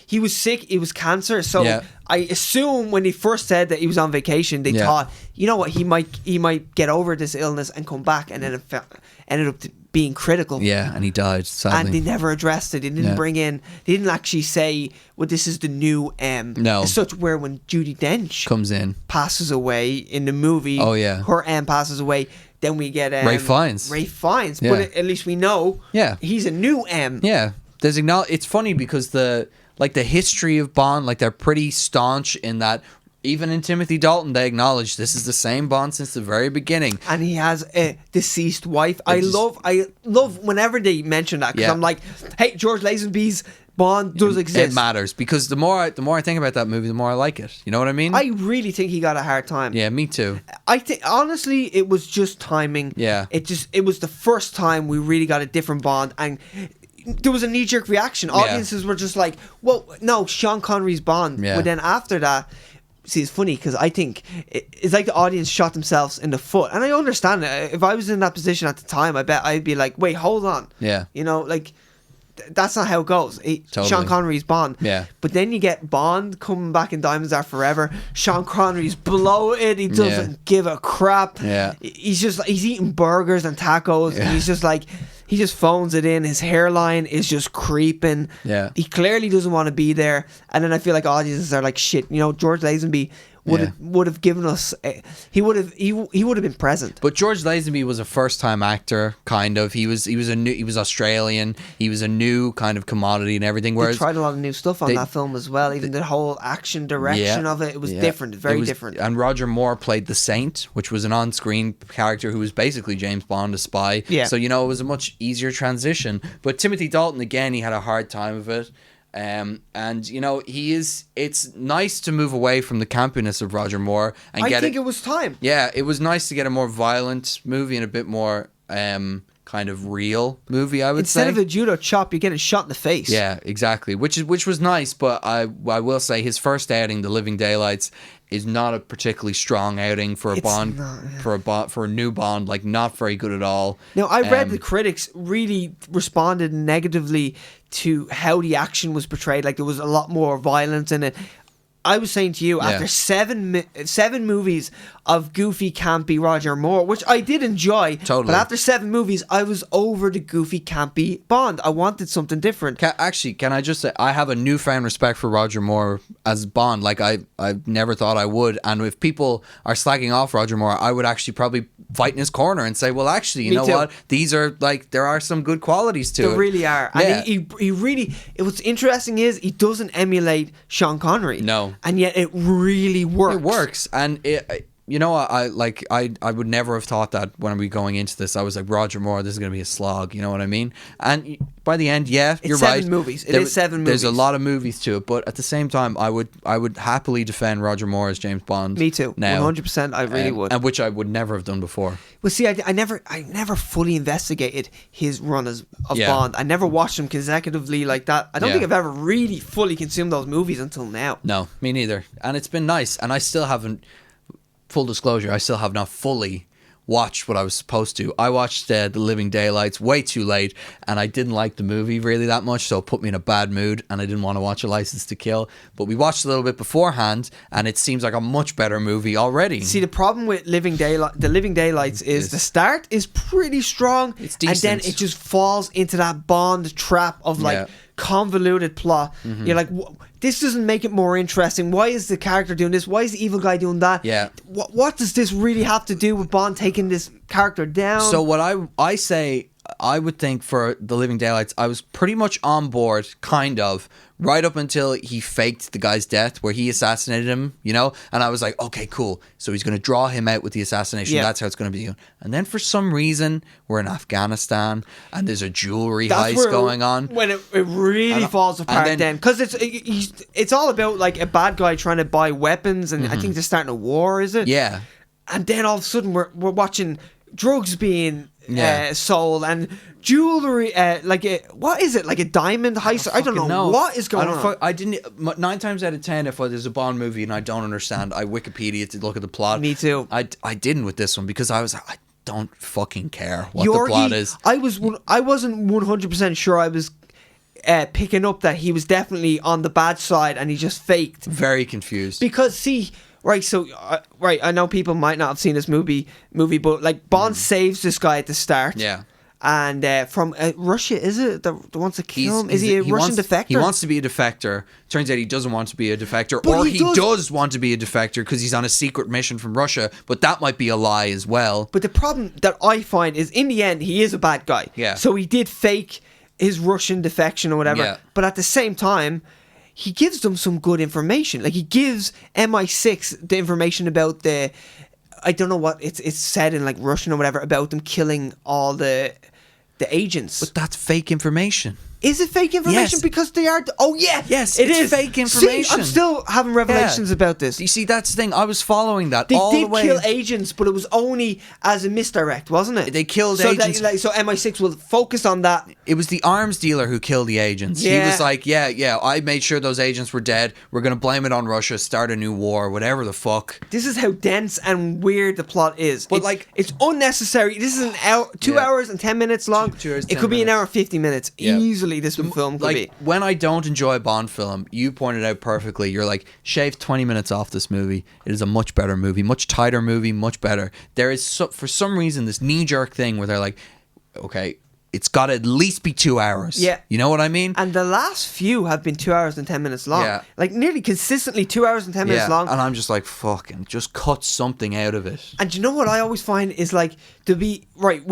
he was sick. It was cancer. So I assume when he first said that he was on vacation, they thought, you know what, he might get over this illness and come back, and then it ended up being critical. Yeah, and he died, sadly. And they never addressed it. They didn't bring in. They didn't actually say, well, this is the new M. No. As such, where when Judi Dench comes in, passes away in the movie. Oh yeah. Her M passes away. Then we get Ray Fiennes. Yeah. But at least we know. Yeah. He's a new M. Yeah. It's funny because the history of Bond, like they're pretty staunch in that. Even in Timothy Dalton, they acknowledge this is the same Bond since the very beginning. And he has a deceased wife. I love whenever they mention that, because I'm like, hey, George Lazenby's Bond does exist. It matters, because the more I think about that movie, the more I like it. You know what I mean? I really think he got a hard time. Yeah, me too. I think honestly, it was just timing. Yeah. It was the first time we really got a different Bond, and there was a knee-jerk reaction. Audiences were just like, well, no, Sean Connery's Bond. Yeah. But then after that, see, it's funny because I think it's like the audience shot themselves in the foot. And I understand it. If I was in that position at the time, I bet I'd be like, wait, hold on. Yeah. You know, like, that's not how it goes. Totally. Sean Connery's Bond. Yeah. But then you get Bond coming back in Diamonds Are Forever. Sean Connery's bloated. He doesn't give a crap. Yeah. He's eating burgers and tacos. Yeah. And he's just like, he just phones it in. His hairline is just creeping. Yeah. He clearly doesn't want to be there. And then I feel like audiences are like, shit, you know, George Lazenby would have given us he would have been present. But George Lazenby was a first time actor, kind of. He was Australian. He was a new kind of commodity and everything. Whereas they tried a lot of new stuff on that film as well. Even the whole action direction of it was different, very different. And Roger Moore played the Saint, which was an on screen character who was basically James Bond, a spy. Yeah. So, you know, it was a much easier transition. But Timothy Dalton, again, he had a hard time of it. And you know, it's nice to move away from the campiness of Roger Moore and I think it was time. Yeah, it was nice to get a more violent movie and a bit more kind of real movie, I would say. Instead of a judo chop, you're getting shot in the face. Yeah, exactly. Which was nice, but I will say his first outing, The Living Daylights, is not a particularly strong outing for a Bond, for a new Bond. Like, not very good at all. Now, I read the critics really responded negatively to how the action was portrayed. Like, there was a lot more violence in it. I was saying to you, after seven movies of goofy, campy Roger Moore, which I did enjoy, totally. But after 7 movies, I was over the goofy, campy Bond. I wanted something different. Can I just say, I have a newfound respect for Roger Moore as Bond. Like, I never thought I would. And if people are slagging off Roger Moore, I would actually probably fight in his corner and say, well, actually, you know what? These are, like, there are some good qualities to it. There really are. Yeah. And he really, what's interesting is he doesn't emulate Sean Connery. No. And yet it really works. It works. And you know, I would never have thought that when we going into this. I was like, Roger Moore, this is going to be a slog. You know what I mean? And by the end, you're right. It's 7 movies. It is 7 movies. There's a lot of movies to it, but at the same time, I would happily defend Roger Moore as James Bond. Me too. Now, 100%. I really would. And which I would never have done before. Well, see, I never fully investigated his run of Bond. I never watched him consecutively like that. I don't think I've ever really fully consumed those movies until now. No, me neither. And it's been nice. And I still haven't. Full disclosure, I still have not fully watched what I was supposed to. I watched The Living Daylights way too late, and I didn't like the movie really that much, so it put me in a bad mood, and I didn't want to watch A License to Kill. But we watched a little bit beforehand, and it seems like a much better movie already. See, the problem with The Living Daylights is the start is pretty strong, it's decent, and then it just falls into that Bond trap of like convoluted plot. Mm-hmm. You're like, this doesn't make it more interesting. Why is the character doing this? Why is the evil guy doing that? Yeah. What does this really have to do with Bond taking this character down? So what I say, I would think for The Living Daylights, I was pretty much on board, kind of, right up until he faked the guy's death, where he assassinated him, you know? And I was like, okay, cool. So he's going to draw him out with the assassination. Yeah. That's how it's going to be. And then for some reason, we're in Afghanistan, and there's a jewelry heist going on. When it really falls apart then. Because it's all about, like, a bad guy trying to buy weapons, and I think they're starting a war, is it? Yeah. And then all of a sudden, we're watching drugs being sold, and jewelry, what is it, like a diamond heist? I don't know what is going on. I didn't. 9 times out of 10, if there's a Bond movie and I don't understand, I Wikipedia to look at the plot. Me too. I didn't with this one because I don't fucking care what the plot is. I wasn't 100% sure. I was picking up that he was definitely on the bad side and he just faked. Very confused. Because see. Right, so I know people might not have seen this movie, but like Bond saves this guy at the start. Yeah. And from Russia, is it the wants to kill him? Is he a Russian defector? He wants to be a defector. Turns out he doesn't want to be a defector, or he does want to be a defector because he's on a secret mission from Russia. But that might be a lie as well. But the problem that I find is, in the end, he is a bad guy. Yeah. So he did fake his Russian defection or whatever. Yeah. But at the same time, he gives them some good information. Like, he gives MI6 the information about I don't know what it's said in like Russian or whatever, about them killing all the agents. But that's fake information. Is it fake information? Yes. Because they are... Oh, yeah. Yes, it is fake information. See, I'm still having revelations about this. You see, that's the thing. I was following that they all the way. They did kill agents, but it was only as a misdirect, wasn't it? They killed agents. So MI6 will focus on that. It was the arms dealer who killed the agents. Yeah. He was like, yeah, I made sure those agents were dead. We're going to blame it on Russia, start a new war, whatever the fuck. This is how dense and weird the plot is. But it's unnecessary. This is an hour, 2 hours and 10 minutes long. 2 hours, it could be an hour and 50 minutes. Yeah. Easily, this film could be. When I don't enjoy a Bond film, you pointed out perfectly. You're like, shave 20 minutes off this movie. It is a much better movie, much tighter movie, much better. There is, for some reason, this knee-jerk thing where they're like, okay, it's got to at least be 2 hours. Yeah. You know what I mean? And the last few have been 2 hours and 10 minutes long. Yeah. Like, nearly consistently 2 hours and 10 minutes long. And I'm just like, fucking, just cut something out of it. And you know what I always find is like, we'll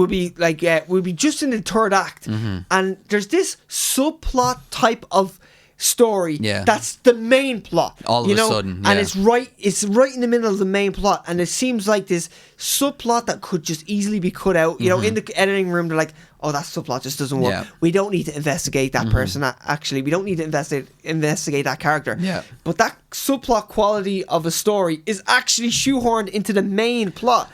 be just in the third act, and there's this subplot type of story that's the main plot. All of a sudden, and it's right in the middle of the main plot, and it seems like this subplot that could just easily be cut out. You know, in the editing room, they're like, oh, that subplot just doesn't work. Yeah. We don't need to investigate that person. Actually, we don't need to investigate that character. Yeah. But that subplot quality of a story is actually shoehorned into the main plot.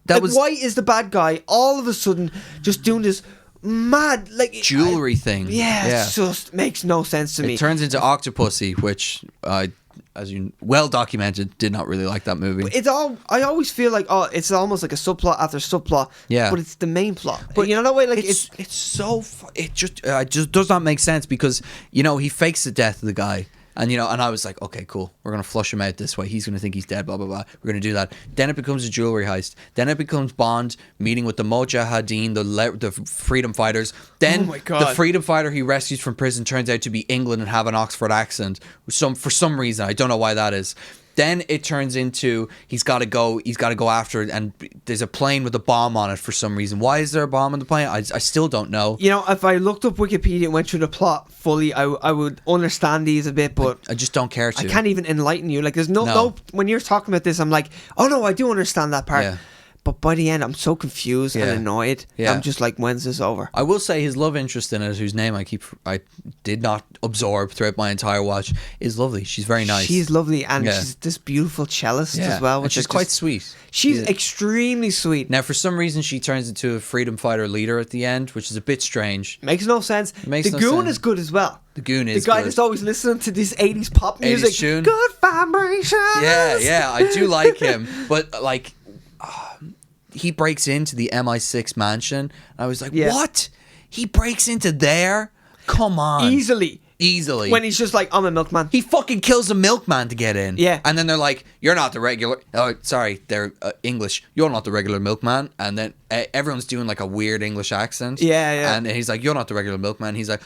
Why is the bad guy all of a sudden just doing this mad jewelry thing? Yeah, it just makes no sense to me. It turns into Octopussy, which as you well documented, did not really like that movie. I always feel like, it's almost like a subplot after subplot. Yeah, but it's the main plot. But you know that way, like it just does not make sense because he fakes the death of the guy. And and I was like, okay, cool. We're gonna flush him out this way. He's gonna think he's dead. Blah blah blah. We're gonna do that. Then it becomes a jewelry heist. Then it becomes Bond meeting with the Mujahideen, the freedom fighters. Then oh my God, the freedom fighter he rescues from prison turns out to be England and have an Oxford accent. For some reason, I don't know why that is. Then it turns into he's got to go after it, and there's a plane with a bomb on it for some reason. Why is there a bomb on the plane? I still don't know. If I looked up Wikipedia and went through the plot fully, I would understand these a bit, but I just don't care to. I can't even enlighten you. Like, there's no when you're talking about this, I'm like, oh no, I do understand that part. Yeah. But by the end, I'm so confused and annoyed. Yeah. I'm just like, when's this over? I will say his love interest in it, whose name I did not absorb throughout my entire watch, is lovely. She's very nice. She's lovely, and she's this beautiful cellist as well. And she's quite sweet. She's extremely sweet. Now, for some reason, she turns into a freedom fighter leader at the end, which is a bit strange. Makes no sense. The Goon is good as well. The Goon is the guy that's always listening to this 80s pop music. 80s tune. Good vibrations. Yeah, I do like him, but like. He breaks into the MI6 mansion. And I was like, what? He breaks into there? Come on. Easily. When he's just like, I'm a milkman. He fucking kills a milkman to get in. Yeah. And then they're like, you're not the regular... Oh, sorry, they're English. You're not the regular milkman. And then everyone's doing like a weird English accent. Yeah. And he's like, you're not the regular milkman. He's like,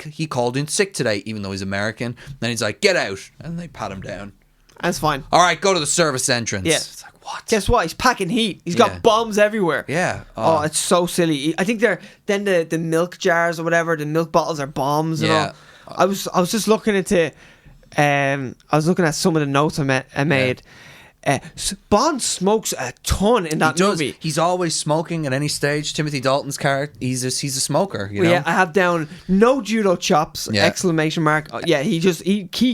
he called in sick today, even though he's American. Then he's like, get out. And they pat him down. That's fine. All right, go to the service entrance. Yeah. It's like, what? Guess what? He's packing heat. He's got bombs everywhere. Yeah. Oh, it's so silly. I think then the milk jars or whatever, the milk bottles are bombs and all. I was just looking into I was looking at some of the notes I made. Bond smokes a ton in that movie. He's always smoking at any stage. Timothy Dalton's character, he's a smoker. You know? Yeah, I have down no judo chops! Exclamation mark! Yeah, he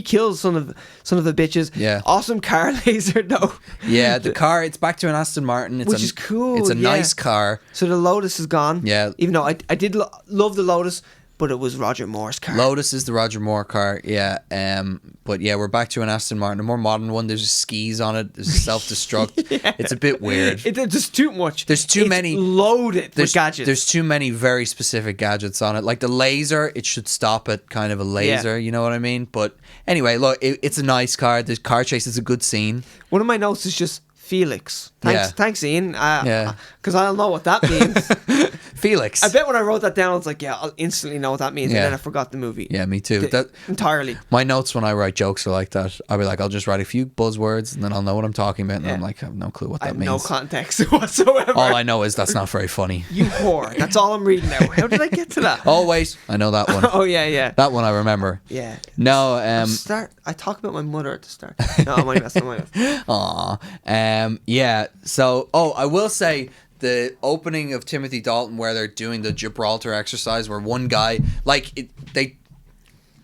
kills son of the bitches. Yeah, awesome car laser though. Yeah, the car. It's back to an Aston Martin. Which is cool. It's a nice car. So the Lotus is gone. Yeah, even though I did love the Lotus. But it was Roger Moore's car. Lotus is the Roger Moore car, yeah. But yeah, we're back to an Aston Martin, a more modern one. There's skis on it. There's self-destruct. Yeah. It's a bit weird. There's too much. There's too many. Loaded with gadgets. There's too many very specific gadgets on it. Like the laser, it should stop at kind of a laser. Yeah. You know what I mean? But anyway, look, it's a nice car. The car chase is a good scene. One of my notes is just Felix. Thanks, Ian. Because I don't know what that means. Felix. I bet when I wrote that down, I was like, yeah, I'll instantly know what that means. And then I forgot the movie. Yeah, me too. Entirely. My notes when I write jokes are like that. I'll be like, I'll just write a few buzzwords and then I'll know what I'm talking about. And I'm like, I have no clue what that means. No context whatsoever. All I know is that's not very funny. You whore. That's all I'm reading now. How did I get to that? Oh, wait. I know that one. Oh, yeah. That one I remember. Yeah. No, I talk about my mother at the start. No, I'm only messing. Aw. Yeah. So, I will say the opening of Timothy Dalton where they're doing the Gibraltar exercise where one guy,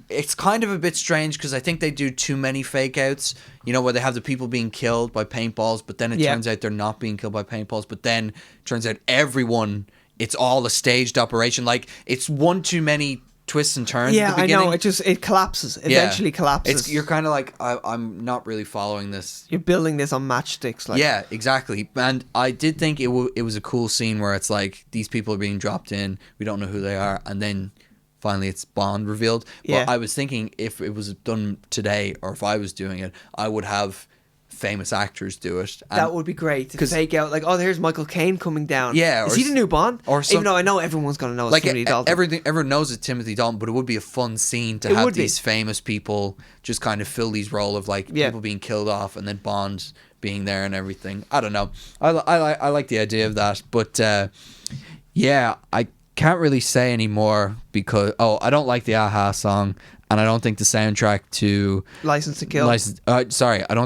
it's kind of a bit strange because I think they do too many fake outs, you know, where they have the people being killed by paintballs, but then it turns out they're not being killed by paintballs, but then it turns out it's all a staged operation. Like, it's one too many twists and turns at the beginning. I know. It collapses. Eventually collapses. You're kind of like, I'm not really following this. You're building this on matchsticks. Like. Yeah, exactly. And I did think it was a cool scene where it's like, these people are being dropped in, we don't know who they are, and then finally it's Bond revealed. Yeah. But I was thinking if it was done today, or if I was doing it, I would have famous actors do it. And that would be great to take out, like, there's Michael Caine coming down. Yeah. Is he the new Bond? Even though I know everyone's going to know it's Timothy Dalton. Everyone knows it's Timothy Dalton, but it would be a fun scene to have these famous people just kind of fill these role of people being killed off and then Bond being there and everything. I don't know. I like the idea of that. But I can't really say anymore because I don't like the Aha song. And I don't think the soundtrack to License to Kill. I don't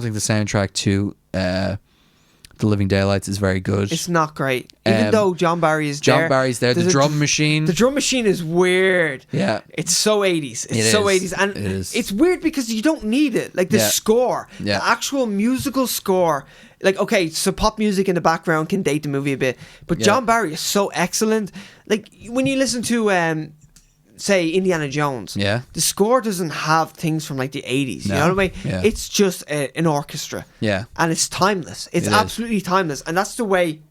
think the soundtrack to The Living Daylights is very good. It's not great. Even though John Barry's there. The drum machine. The drum machine is weird. Yeah. It's so 80s. It's so 80s. And it's weird because you don't need it. Like the score. The actual musical score. Like, okay, so pop music in the background can date the movie a bit. But John Barry is so excellent. Like, when you listen to... say Indiana Jones, the score doesn't have things from like the 80s. You know what I mean? Yeah. It's just an orchestra, and it's timeless. It's absolutely timeless, and that's the way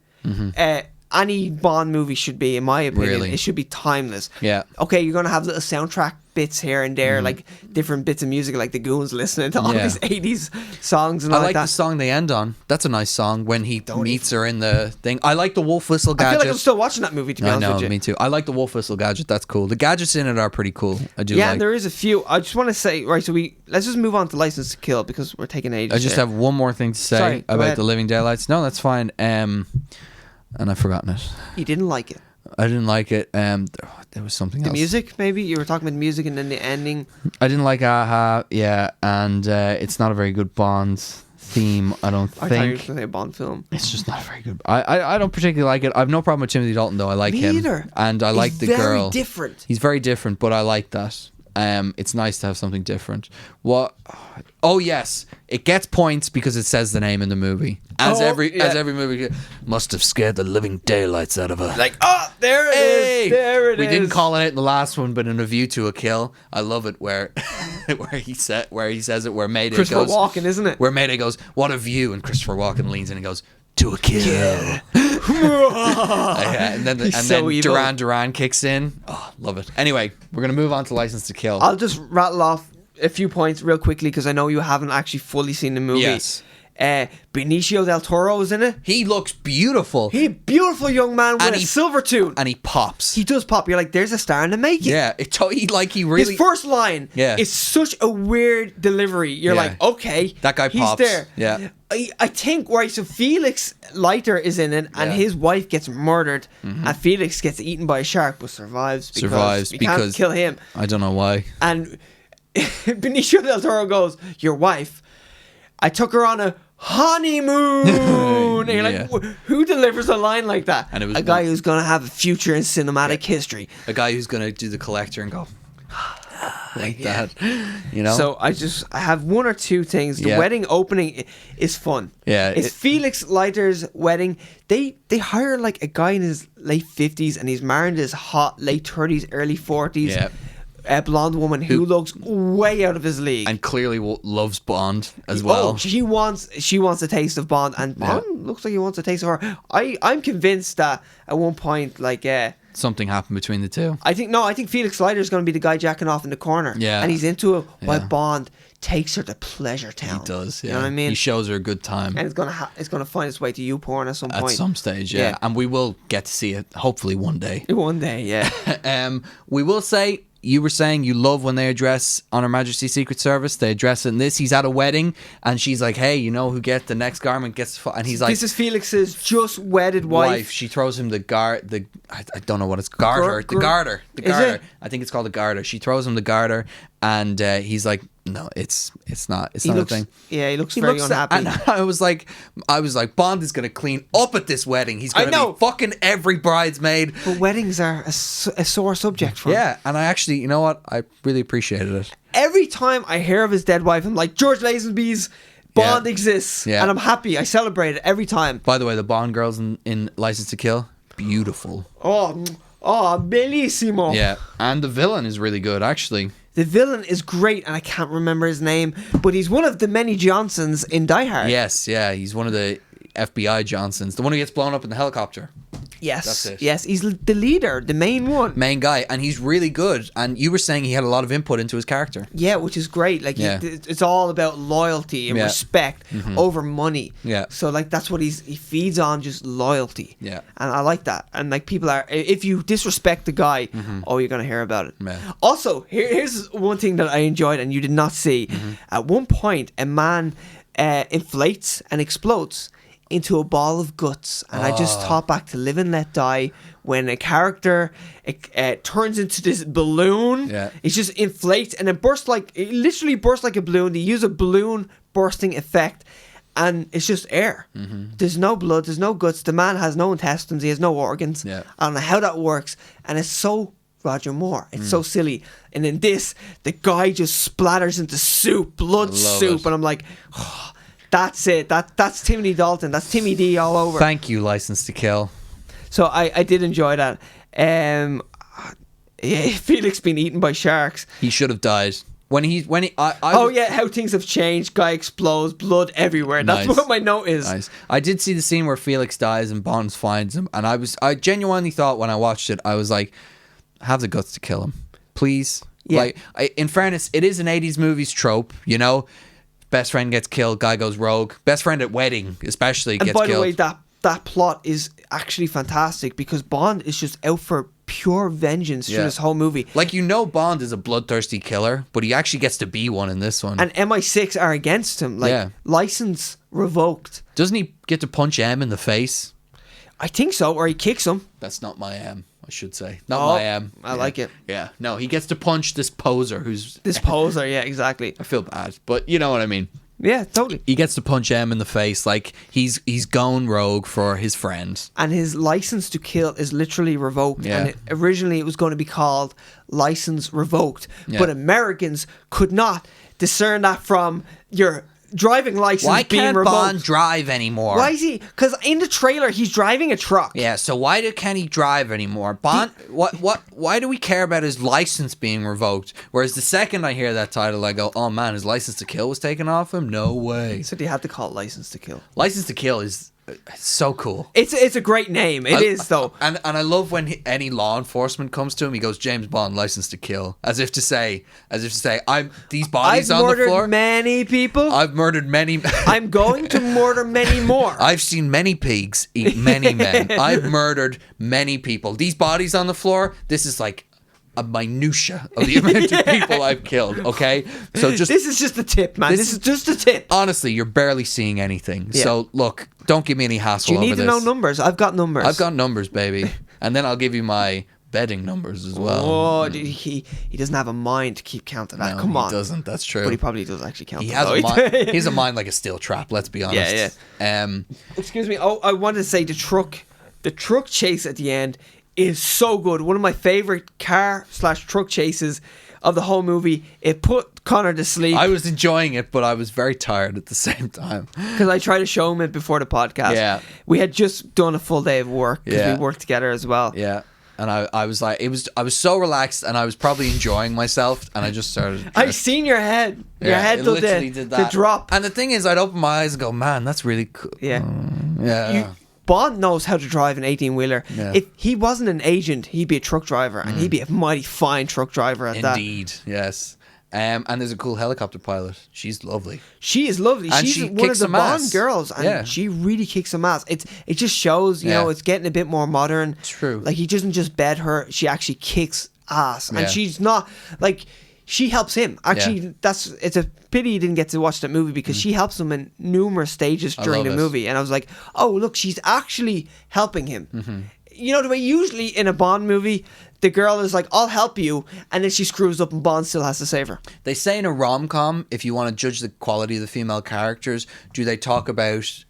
any Bond movie should be, in my opinion. Really? It should be timeless. Yeah. Okay, you're gonna have little soundtrack bits here and there, like different bits of music, like the goons listening to all these 80s songs and all I like that. the song they end on. That's a nice song when he meets her in the thing. I like the wolf whistle gadget. I feel like I'm still watching that movie, to be honest with you. Me too. I like the wolf whistle gadget. That's cool. The gadgets in it are pretty cool. I do. Yeah, there is a few. I just want to say, right, so let's just move on to License to Kill because we're taking ages. I just have one more thing to say about The Living Daylights. No, that's fine. And I've forgotten it. You didn't like it. I didn't like it. There was something else. The music, maybe? You were talking about the music and then the ending. I didn't like Aha, and it's not a very good Bond theme, I don't think. I thought you were going to say a Bond film. It's just not very good. I don't particularly like it. I have no problem with Timothy Dalton, though. I like him. Me either. And I like the girl. He's very different. He's very different, but I like that. It's nice to have something different. What? Oh yes, it gets points because it says the name in the movie. As every movie must have scared the living daylights out of her. Like, there it is. There it is. We didn't call it in the last one, but in A View to a Kill, I love it where he says it where Mayday goes. Christopher Walken, isn't it? Where Mayday goes, "What a view," and Christopher Walken leans in and goes, "To a kill." Yeah. And then Duran Duran kicks in. Oh, love it. Anyway, we're gonna move on to License to Kill. I'll just rattle off a few points real quickly because I know you haven't actually fully seen the movie. Yes. Benicio del Toro is in it. He looks beautiful. He's a beautiful young man with a silver tooth. And he pops. He does pop. You're like, there's a star in the making. Yeah. He really... His first line is such a weird delivery. You're like, okay. That guy pops. He's there. Yeah. I think, right, so Felix Leiter is in it and his wife gets murdered and Felix gets eaten by a shark but survives because can't kill him. I don't know why. And Benicio del Toro goes, your wife, I took her on a honeymoon. And you're like, who delivers a line like that? And it was a guy who's going to have a future in cinematic history. A guy who's going to do the collector and go like that, you know. So I have one or two things. The wedding opening is fun. Yeah, it's Felix Leiter's wedding. They hire like a guy in his late 50s and he's married his hot late 30s, early 40s. Yeah. A blonde woman who looks way out of his league and clearly loves Bond as well. Oh, she wants a taste of Bond, and Bond looks like he wants a taste of her. I'm convinced that at one point, like, something happened between the two. I think Felix Leiter is going to be the guy jacking off in the corner. Yeah, and he's into it while Bond takes her to Pleasure Town. He does. Yeah, you know what I mean. He shows her a good time, and it's gonna find its way to YouPorn at some point. At some stage, yeah. And we will get to see it hopefully one day. One day, yeah. We will say. You were saying you love when they address On Her Majesty's Secret Service. They address it in this. He's at a wedding and she's like, hey, you know who gets the next garment gets... And he's like... This is Felix's just wedded wife. She throws him I don't know what it's... Garter. The garter. The garter. I think it's called the garter. She throws him the garter and he's like, no, it's not. It's not a thing. Yeah, he looks very unhappy. And I was like, Bond is going to clean up at this wedding. He's going to be fucking every bridesmaid. But weddings are a sore subject for him. Yeah, and I actually, you know what? I really appreciated it. Every time I hear of his dead wife, I'm like, George Lazenby's Bond exists. Yeah. And I'm happy. I celebrate it every time. By the way, the Bond girls in License to Kill, beautiful. Oh, bellissimo. Yeah, and the villain is really good, actually. The villain is great, and I can't remember his name, but he's one of the many Johnsons in Die Hard. Yes, yeah, he's one of the FBI Johnsons, the one who gets blown up in the helicopter. Yes, that's it. Yes, he's the leader, the main one. Main guy, and he's really good. And you were saying he had a lot of input into his character. Yeah, which is great. Like, it's all about loyalty and respect over money. Yeah. So, like, that's what he feeds on, just loyalty. Yeah. And I like that. And, like, people are, if you disrespect the guy, you're going to hear about it. Yeah. Also, here's one thing that I enjoyed and you did not see. At one point, a man inflates and explodes into a ball of guts, and I just thought back to Live and Let Die when a character turns into this balloon. It just inflates and it literally bursts like a balloon. They use a balloon bursting effect, and it's just air. There's no blood, there's no guts. The man has no intestines, he has no organs. I don't know how that works, and it's so Roger Moore. It's so silly. And in this, the guy just splatters into soup, blood soup, and I'm like, that's it. That's Timothy Dalton. That's Timmy D all over. Thank you, License to Kill. So I did enjoy that. Felix being eaten by sharks. He should have died. How things have changed. Guy explodes, blood everywhere. That's what my note is. Nice. I did see the scene where Felix dies and Bond finds him, and I genuinely thought when I watched it, I was like, have the guts to kill him, please. Yeah. Like, in fairness, it is an 80s movies trope, you know. Best friend gets killed, guy goes rogue. Best friend at wedding, especially, gets killed. And by the way, that plot is actually fantastic because Bond is just out for pure vengeance through this whole movie. Like, you know, Bond is a bloodthirsty killer, but he actually gets to be one in this one. And MI6 are against him. Like, license revoked. Doesn't he get to punch M in the face? I think so, or he kicks him. That's not my M, I should say. Not my M. I like it. Yeah. No, he gets to punch this poser who's... This poser, yeah, exactly. I feel bad, but you know what I mean. Yeah, totally. He gets to punch M in the face, like he's gone rogue for his friend. And his license to kill is literally revoked. Yeah. And originally it was going to be called license revoked. Yeah. But Americans could not discern that from your driving license being revoked. Why can't Bond drive anymore? Why is he? Because in the trailer he's driving a truck. Yeah, so can't he drive anymore? Bond, why do we care about his license being revoked? Whereas the second I hear that title, I go, oh man, his license to kill was taken off him? No way. So they had to call it License to Kill. License to Kill is so cool. It's a great name. It is though. And I love when any law enforcement comes to him, he goes, James Bond, License to Kill, as if to say, these bodies on the floor. I've murdered many people. I've murdered many. I'm going to murder many more. I've seen many pigs eat many men. I've murdered many people. These bodies on the floor. This is like a minutia of the amount of people I've killed, okay? So this is just the tip, man. This is just a tip. Honestly, you're barely seeing anything. Yeah. So look, don't give me any hassle over this. Do you need to know numbers? I've got numbers. I've got numbers, baby. And then I'll give you my bedding numbers as well. Oh, he doesn't have a mind to keep count of that. No, Come on. He doesn't. That's true. But he probably does actually count. He has a mind. He has a mind like a steel trap. Let's be honest. Yeah. Excuse me. Oh, I wanted to say the truck chase at the end is so good. One of my favorite car/truck chases of the whole movie. It put Connor to sleep. I was enjoying it, but I was very tired at the same time. Because I tried to show him it before the podcast. Yeah. We had just done a full day of work because Yeah. we worked together as well. Yeah. And I was like, I was so relaxed and I was probably enjoying myself and I just started. I seen your head. Your head it did literally did that. the drop. And the thing is, I'd open my eyes and go, man, that's really cool. Yeah. Yeah. Bond knows how to drive an 18-wheeler. Yeah. If he wasn't an agent, he'd be a truck driver, and he'd be a mighty fine truck driver at that. Indeed, yes. And there's a cool helicopter pilot. She's lovely. She is lovely. And She's she one kicks of the some Bond ass. girls, and Yeah. she really kicks some ass. It just shows, you know, it's getting a bit more modern. True. Like, he doesn't just bed her; she actually kicks ass, and Yeah. she's not like. She helps him. Actually, it's a pity you didn't get to watch that movie because she helps him in numerous stages during the love it. movie. And I was like, oh, look, she's actually helping him. Mm-hmm. You know, the way usually in a Bond movie, the girl is like, I'll help you. And then she screws up and Bond still has to save her. They say in a rom-com, if you want to judge the quality of the female characters, do they talk about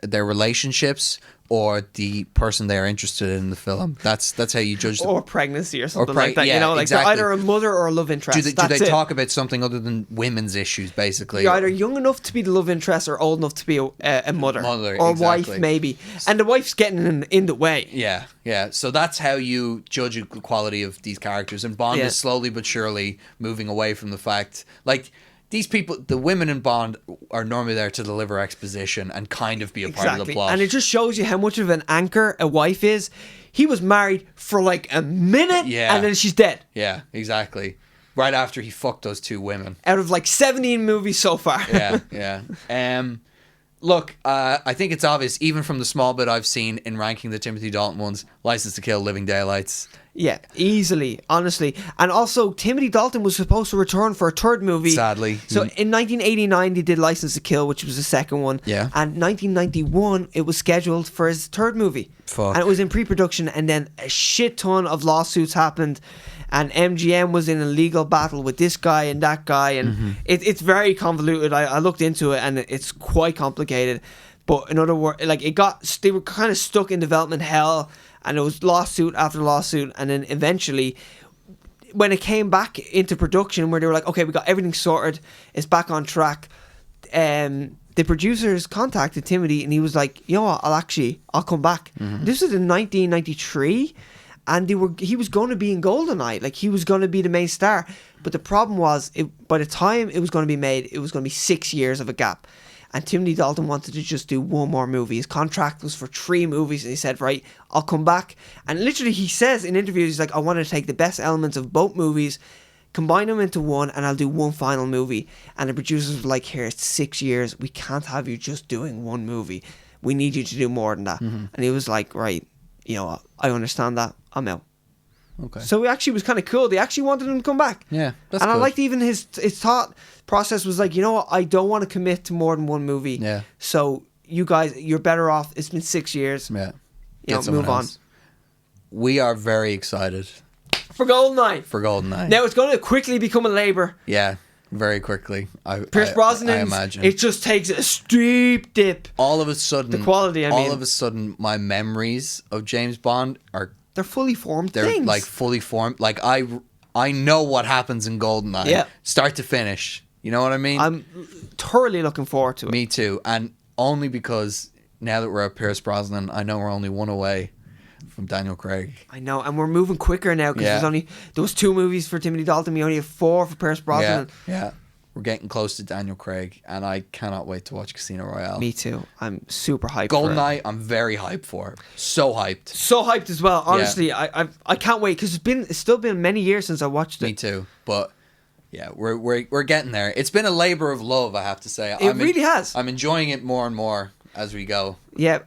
their relationships or the person they are interested in the film? That's how you judge them. Or pregnancy or something pre- like that. yeah, you know, like exactly. they're either a mother or a love interest. Do That's they it. talk about something other than women's issues, basically? You're either young enough to be the love interest or old enough to be a mother. Or exactly. wife, maybe. And the wife's getting in the way. Yeah, yeah. So that's how you judge the quality of these characters. And Bond is slowly but surely moving away from the fact, like, these people, the women in Bond, are normally there to deliver exposition and kind of be a part of the plot. And it just shows you how much of an anchor a wife is. He was married for like a minute, and then she's dead. Yeah, exactly. Right after he fucked those two women. Out of like 17 movies so far. Yeah. Look, I think it's obvious, even from the small bit I've seen in ranking the Timothy Dalton ones, License to Kill, Living Daylights. Yeah, easily, honestly. And also, Timothy Dalton was supposed to return for a third movie. Sadly. So in 1989, they did License to Kill, which was the second one. Yeah. And 1991, it was scheduled for his third movie. Fuck. And it was in pre-production, and then a shit ton of lawsuits happened. And MGM was in a legal battle with this guy and that guy. And it's very convoluted. I looked into it, and it's quite complicated. But in other words, like, they were kind of stuck in development hell. And it was lawsuit after lawsuit. And then eventually, when it came back into production, where they were like, okay, we got everything sorted, it's back on track. The producers contacted Timothy, and he was like, you know what, I'll come back. This was in 1993. And he was going to be in GoldenEye. Like, he was going to be the main star. But the problem was, by the time it was going to be made, it was going to be 6 years of a gap. And Timothy Dalton wanted to just do one more movie. His contract was for 3 movies. And he said, right, I'll come back. And literally, he says in interviews, he's like, I want to take the best elements of both movies, combine them into one, and I'll do one final movie. And the producers were like, here, it's 6 years. We can't have you just doing one movie. We need you to do more than that. And he was like, right, you know what, I understand that. I'm out. Okay. So it actually was kind of cool. They actually wanted him to come back. Yeah, that's and good. I liked even his thought process was like, you know what, I don't want to commit to more than one movie. Yeah. So you guys, you're better off. It's been 6 years. Yeah. You know, move on. We are very excited For GoldenEye. for GoldenEye. Now it's going to quickly become a labor. Yeah, very quickly. Pierce Brosnan, I imagine. it just takes a steep dip. All of a sudden, The quality, I mean. all of a sudden, my memories of James Bond are They're fully formed they're things. like fully formed. Like I know what happens in GoldenEye, start to finish. You know what I mean? I'm thoroughly looking forward to it. Me too, and only because now that we're at Pierce Brosnan, I know we're only one away from Daniel Craig. I know, and we're moving quicker now because there was 2 movies for Timothy Dalton. We only have 4 for Pierce Brosnan. Yeah. We're getting close to Daniel Craig, and I cannot wait to watch Casino Royale. Me too. I'm super hyped. for it. GoldenEye, I'm very hyped for. So hyped. So hyped as well. Honestly, I can't wait because it's still been many years since I watched it. Me too. But yeah, we're getting there. It's been a labor of love, I have to say. It really has. I'm enjoying it more and more as we go. Yeah,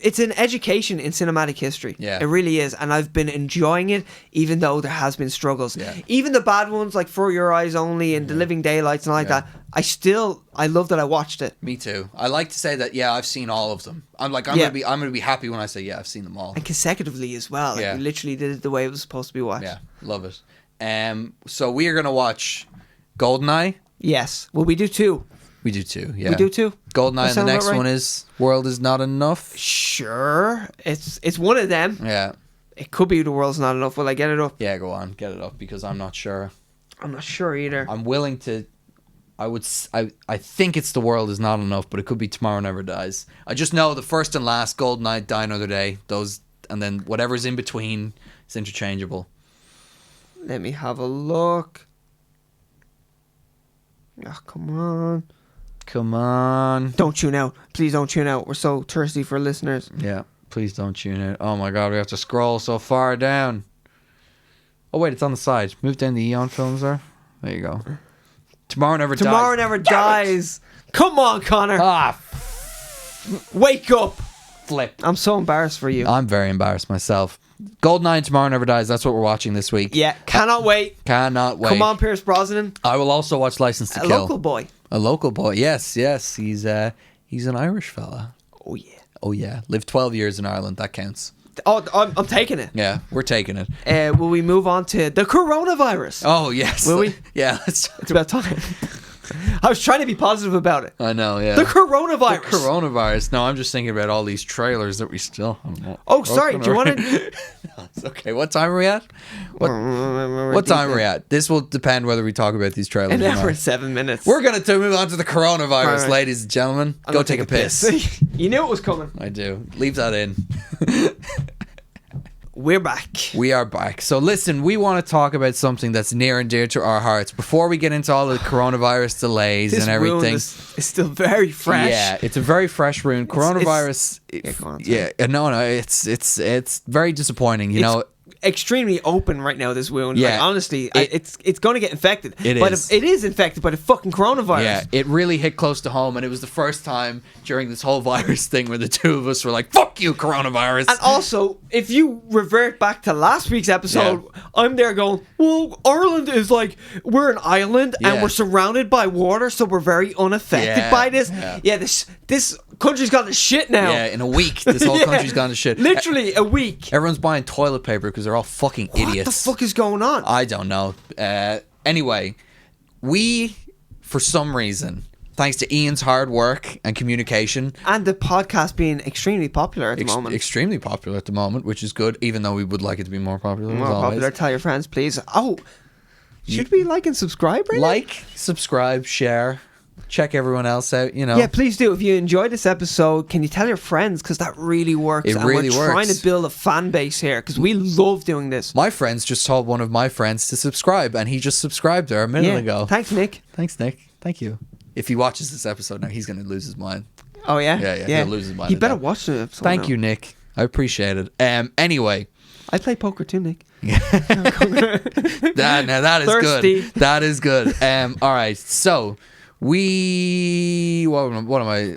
it's an education in cinematic history. Yeah. It really is. And I've been enjoying it, even though there has been struggles. Yeah. Even the bad ones, like For Your Eyes Only and The Living Daylights and like that, I love that I watched it. Me too. I like to say that, I've seen all of them. I'm gonna be happy when I say, I've seen them all. And consecutively as well. Like, we literally did it the way it was supposed to be watched. Yeah, love it. So we are going to watch GoldenEye. Yes. Well, we do too. We do too, yeah. We do too. GoldenEye, and the next one is World Is Not Enough. Sure. It's one of them. Yeah. It could be The World's Not Enough. Will I get it up? Yeah, go on. Get it up, because I'm not sure. I'm not sure either. I'm willing to... I think it's The World Is Not Enough, but it could be Tomorrow Never Dies. I just know the first and last GoldenEye, Die Another Day. Those, and then whatever's in between is interchangeable. Let me have a look. Oh, come on. Come on. Don't tune out. Please don't tune out. We're so thirsty for listeners. Yeah, please don't tune out. Oh my god, we have to scroll so far down. Oh wait, it's on the side. Move down the Eon films there. There you go. Tomorrow Never Dies. Tomorrow Never Dies. Come on, Connor. Wake up. Flip. I'm so embarrassed for you. I'm very embarrassed myself. GoldenEye and Tomorrow Never Dies. That's what we're watching this week. Yeah, cannot wait. Cannot wait. Come on, Pierce Brosnan. I will also watch License to Kill. A local boy. A local boy. Yes. He's an Irish fella. Oh yeah. Oh yeah. Lived 12 years in Ireland. That counts. Oh, I'm taking it. Yeah, we're taking it. Will we move on to the coronavirus? Oh yes. Will we? Yeah. It's about time. I was trying to be positive about it. I know, yeah. The coronavirus. The coronavirus. No, I'm just thinking about all these trailers that we still haven't. Oh, sorry. Do you want to... No, it's okay. What time are we at? What time are we at? This will depend whether we talk about these trailers An or hour not. and 7 minutes. We're going to move on to the coronavirus, right. ladies and gentlemen. Go take a piss. You knew it was coming. I do. Leave that in. We're back. We are back. So listen, we want to talk about something that's near and dear to our hearts. Before we get into all the coronavirus delays and everything. This is still very fresh. Yeah, it's a very fresh wound. Coronavirus. It's very disappointing. You know, extremely open right now, this wound. Yeah, like, honestly, it's going to get infected. It is infected by the fucking coronavirus. Yeah, it really hit close to home, and it was the first time during this whole virus thing where the two of us were like, "Fuck you, coronavirus." And also, if you revert back to last week's episode, I'm there going, "Well, Ireland is like, we're an island and we're surrounded by water, so we're very unaffected by this." Yeah, this country's gone to shit now. Yeah, in a week, this whole country's gone to shit. Literally a week. Everyone's buying toilet paper because they're all fucking idiots. What the fuck is going on? I don't know. Anyway, we, for some reason, thanks to Ian's hard work and communication, and the podcast being extremely popular at the moment. Extremely popular at the moment, which is good, even though we would like it to be more popular. More popular. Tell your friends, please. Oh, should we like and subscribe right now? Like, subscribe, share. Check everyone else out, you know. Yeah, please do. If you enjoyed this episode, can you tell your friends? Because that really works. It really works. We're trying to build a fan base here because we love doing this. My friends just told one of my friends to subscribe, and he just subscribed there a minute ago. Thanks, Nick. Thanks, Nick. Thank you. If he watches this episode now, he's going to lose his mind. Oh, yeah? Yeah. He'll lose his mind. He better watch the episode. Thank you, Nick. I appreciate it. Anyway. I play poker too, Nick. That is Thirsty. good. That is good. All right. So what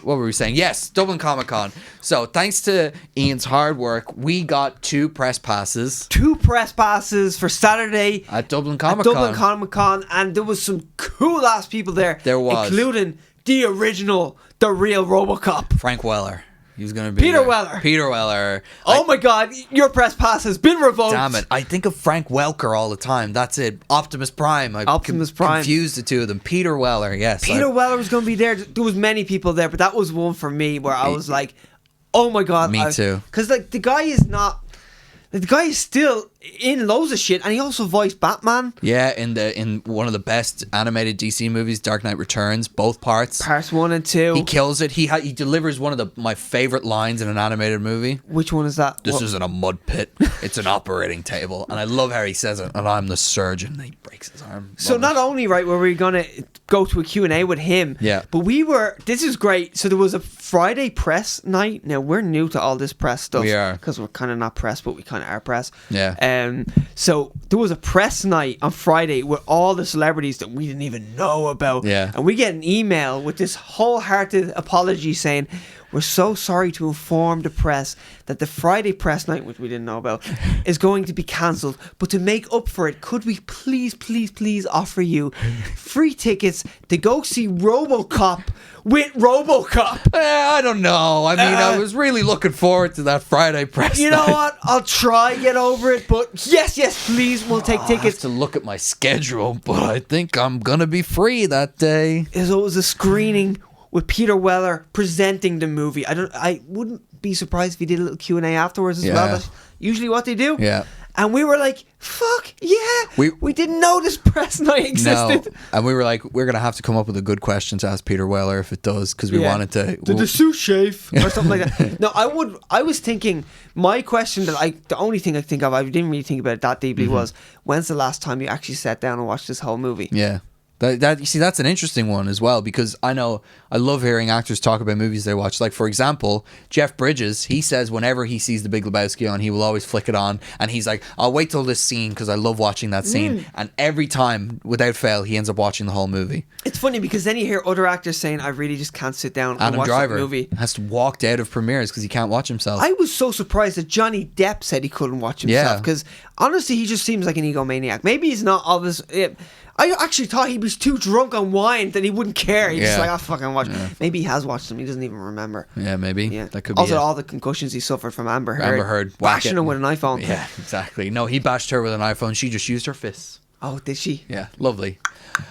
were we saying? Yes, Dublin Comic Con. So thanks to Ian's hard work, we got 2 press passes. 2 press passes for Saturday at Dublin Comic Con. And there was some cool ass people there. There was, including the original, the real RoboCop, Frank Weller. He was going to be Peter there. Weller. Oh my god, your press pass has been revoked. Damn it. I think of Frank Welker all the time. That's it. Optimus Prime. Confused the two of them. Peter Weller, yes. Peter Weller was going to be there. There was many people there, but that was one for me where I was like, oh my god. Me too. Because like the guy is still in loads of shit, and he also voiced Batman. Yeah, in one of the best animated DC movies, Dark Knight Returns, both parts. Parts 1 and 2. He kills it. He delivers one of my favorite lines in an animated movie. Which one is that? This isn't a mud pit. It's an operating table. And I love how he says it. And I'm the surgeon. And he breaks his arm. So not only, right, were we going to go to a Q&A with him, but this is great. So there was a Friday press night. Now, we're new to all this press stuff. We are. Because we're kind of not press, but we kind of are press. Yeah. So there was a press night on Friday with all the celebrities that we didn't even know about. Yeah. And we get an email with this wholehearted apology saying, We're so sorry to inform the press that the Friday press night, which we didn't know about, is going to be cancelled. But to make up for it, could we please offer you free tickets to go see RoboCop with RoboCop? I don't know. I mean, I was really looking forward to that Friday press You night. know what? I'll try get over it, but yes, please, we'll take I have tickets. to look at my schedule, but I think I'm gonna be free that day. So it was a screening with Peter Weller presenting the movie. I wouldn't be surprised if he did a little Q&A afterwards as well. That's usually what they do. Yeah. And we were like, fuck, yeah. We didn't know this press night existed. No. And we were like, we're going to have to come up with a good question to ask Peter Weller if it does, because we wanted to... Did the sous chef or something like that? No, I was thinking, my question the only thing I think of, I didn't really think about it that deeply, was, when's the last time you actually sat down and watched this whole movie? Yeah. That you see, that's an interesting one as well, because I love hearing actors talk about movies they watch. Like, for example, Jeff Bridges, he says whenever he sees The Big Lebowski on, he will always flick it on, and he's like, I'll wait till this scene because I love watching that scene. And every time, without fail, he ends up watching the whole movie. It's funny because then you hear other actors saying, I really just can't sit down and watch that movie. Has walked out of premieres because he can't watch himself. I was so surprised that Johnny Depp said he couldn't watch himself, because honestly, he just seems like an egomaniac. Maybe he's not obvious. I actually thought he was too drunk on wine that he wouldn't care. He's just like, I'll fucking watch. Maybe he has watched them. He doesn't even remember. Yeah, maybe. Yeah. That could be also, it. all the concussions he suffered from Amber Heard. Bashing him with an iPhone. Yeah, exactly. No, he bashed her with an iPhone. She just used her fists. Oh, did she? Yeah, lovely.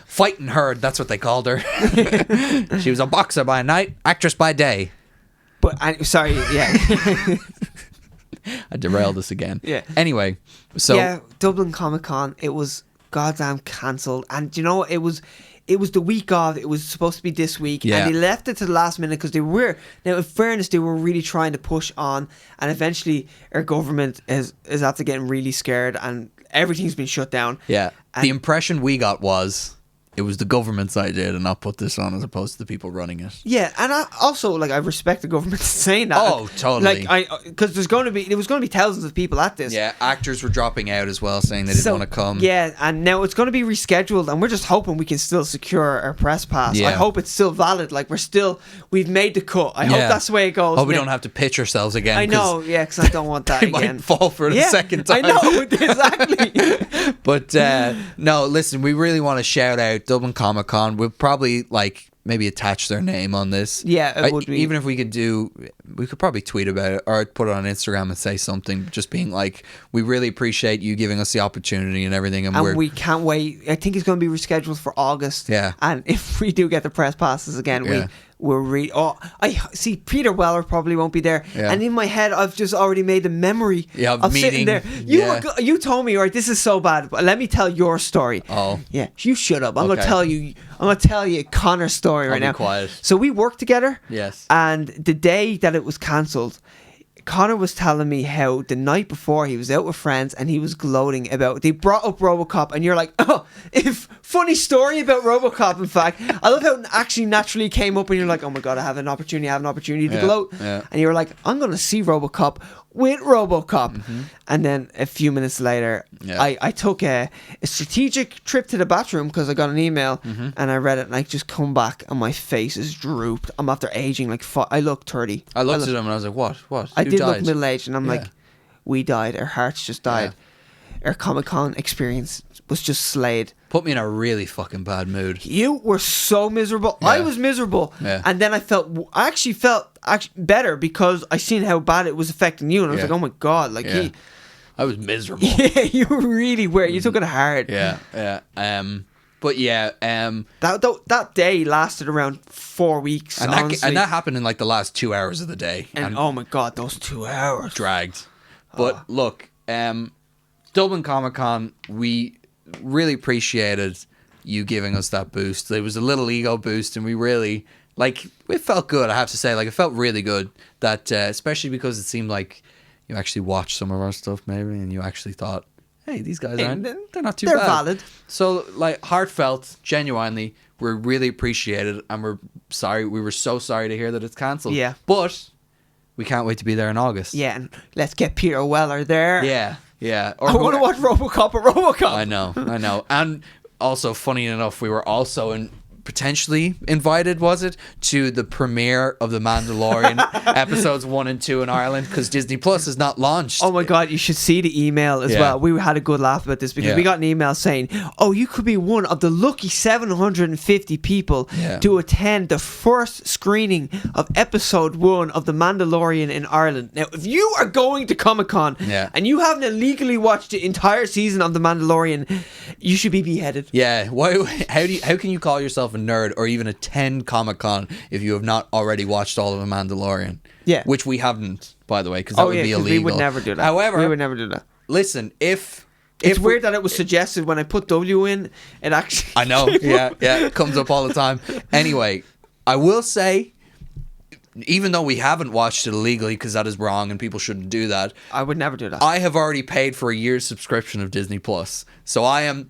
Fighting Heard, that's what they called her. She was a boxer by night, actress by day. But, sorry, yeah. I derailed this again. Yeah. Anyway, so... Yeah, Dublin Comic Con, it was goddamn cancelled. And you know, it was the week of. It was supposed to be this week, and they left it to the last minute because they were. Now, in fairness, they were really trying to push on, and eventually, our government is after getting really scared, and everything's been shut down. Yeah, and the impression we got was it was the government's idea to not put this on, as opposed to the people running it. Yeah, and I also I respect the government saying that. Oh, totally. Because there was going to be thousands of people at this. Yeah, actors were dropping out as well, saying they didn't want to come. Yeah, and now it's going to be rescheduled, and we're just hoping we can still secure our press pass. Yeah. I hope it's still valid. Like, we've made the cut. I hope that's the way it goes. Hope we don't have to pitch ourselves again. I know, because I don't want that again. Might fall for it a second time. I know, exactly. But no, listen, we really want to shout out Dublin Comic Con. We'll probably maybe attach their name on this. Yeah, it would be. Even if we could probably tweet about it or put it on Instagram and say something, just being like, we really appreciate you giving us the opportunity and everything, and we can't wait. I think it's going to be rescheduled for August. Yeah, and if we do get the press passes again, I see Peter Weller probably won't be there, and in my head I've just already made the memory of sitting there. You told me, right, this is so bad, but let me tell your story. Oh yeah, you shut up. I'm gonna tell you Connor's story right now. Quiet. So we worked together. Yes. And the day that it was cancelled, Connor was telling me how the night before he was out with friends and he was gloating about, they brought up RoboCop, and you're like, oh, funny story about RoboCop. In fact, I love how it actually naturally came up, and you're like, oh my god, I have an opportunity to gloat. Yeah. And you were like, I'm going to see RoboCop with RoboCop. And then a few minutes later, I took a strategic trip to the bathroom because I got an email, and I read it, and I just come back and my face is drooped. I'm after aging I look 30. I looked at him and I was like, what? I did look middle-aged, and I'm like, we died. Our hearts just died. Our Comic-Con experience was just slayed. Put me in a really fucking bad mood. You were so miserable. I was miserable. Yeah. And then I actually felt better because I seen how bad it was affecting you, and I was like, oh my god, I was miserable. Yeah, you really were. You took it hard. Yeah. But that day lasted around 4 weeks, and that happened in the last 2 hours of the day. And oh my god, those 2 hours dragged. But look, Dublin Comic Con, we really appreciated you giving us that boost. It was a little ego boost, and we really it felt good. I have to say, it felt really good that, especially because it seemed like you actually watched some of our stuff, maybe, and you actually thought, hey, these guys they're not too bad. They're valid. So, heartfelt, genuinely, we really appreciate it, and we're sorry. We were so sorry to hear that it's cancelled. Yeah. But we can't wait to be there in August. Yeah, and let's get Peter Weller there. Yeah. I want to watch RoboCop at RoboCop. I know. And also, funny enough, we were also in potentially invited, was it, to the premiere of The Mandalorian episodes 1 and 2 in Ireland, because Disney Plus is not launched. Oh my God, you should see the email as well. We had a good laugh about this because we got an email saying, oh, you could be one of the lucky 750 people to attend the first screening of episode 1 of The Mandalorian in Ireland. Now, if you are going to Comic-Con and you haven't illegally watched the entire season of The Mandalorian, you should be beheaded. Yeah. How can you call yourself a nerd or even attend Comic-Con if you have not already watched all of The Mandalorian? Yeah. Which we haven't, by the way, because that would be illegal. We would never do that. However, we would never do that. Listen, it's weird that it was suggested when I put W in, it actually... I know, it comes up all the time. Anyway, I will say, even though we haven't watched it illegally, because that is wrong and people shouldn't do that. I would never do that. I have already paid for a year's subscription of Disney Plus. So I am...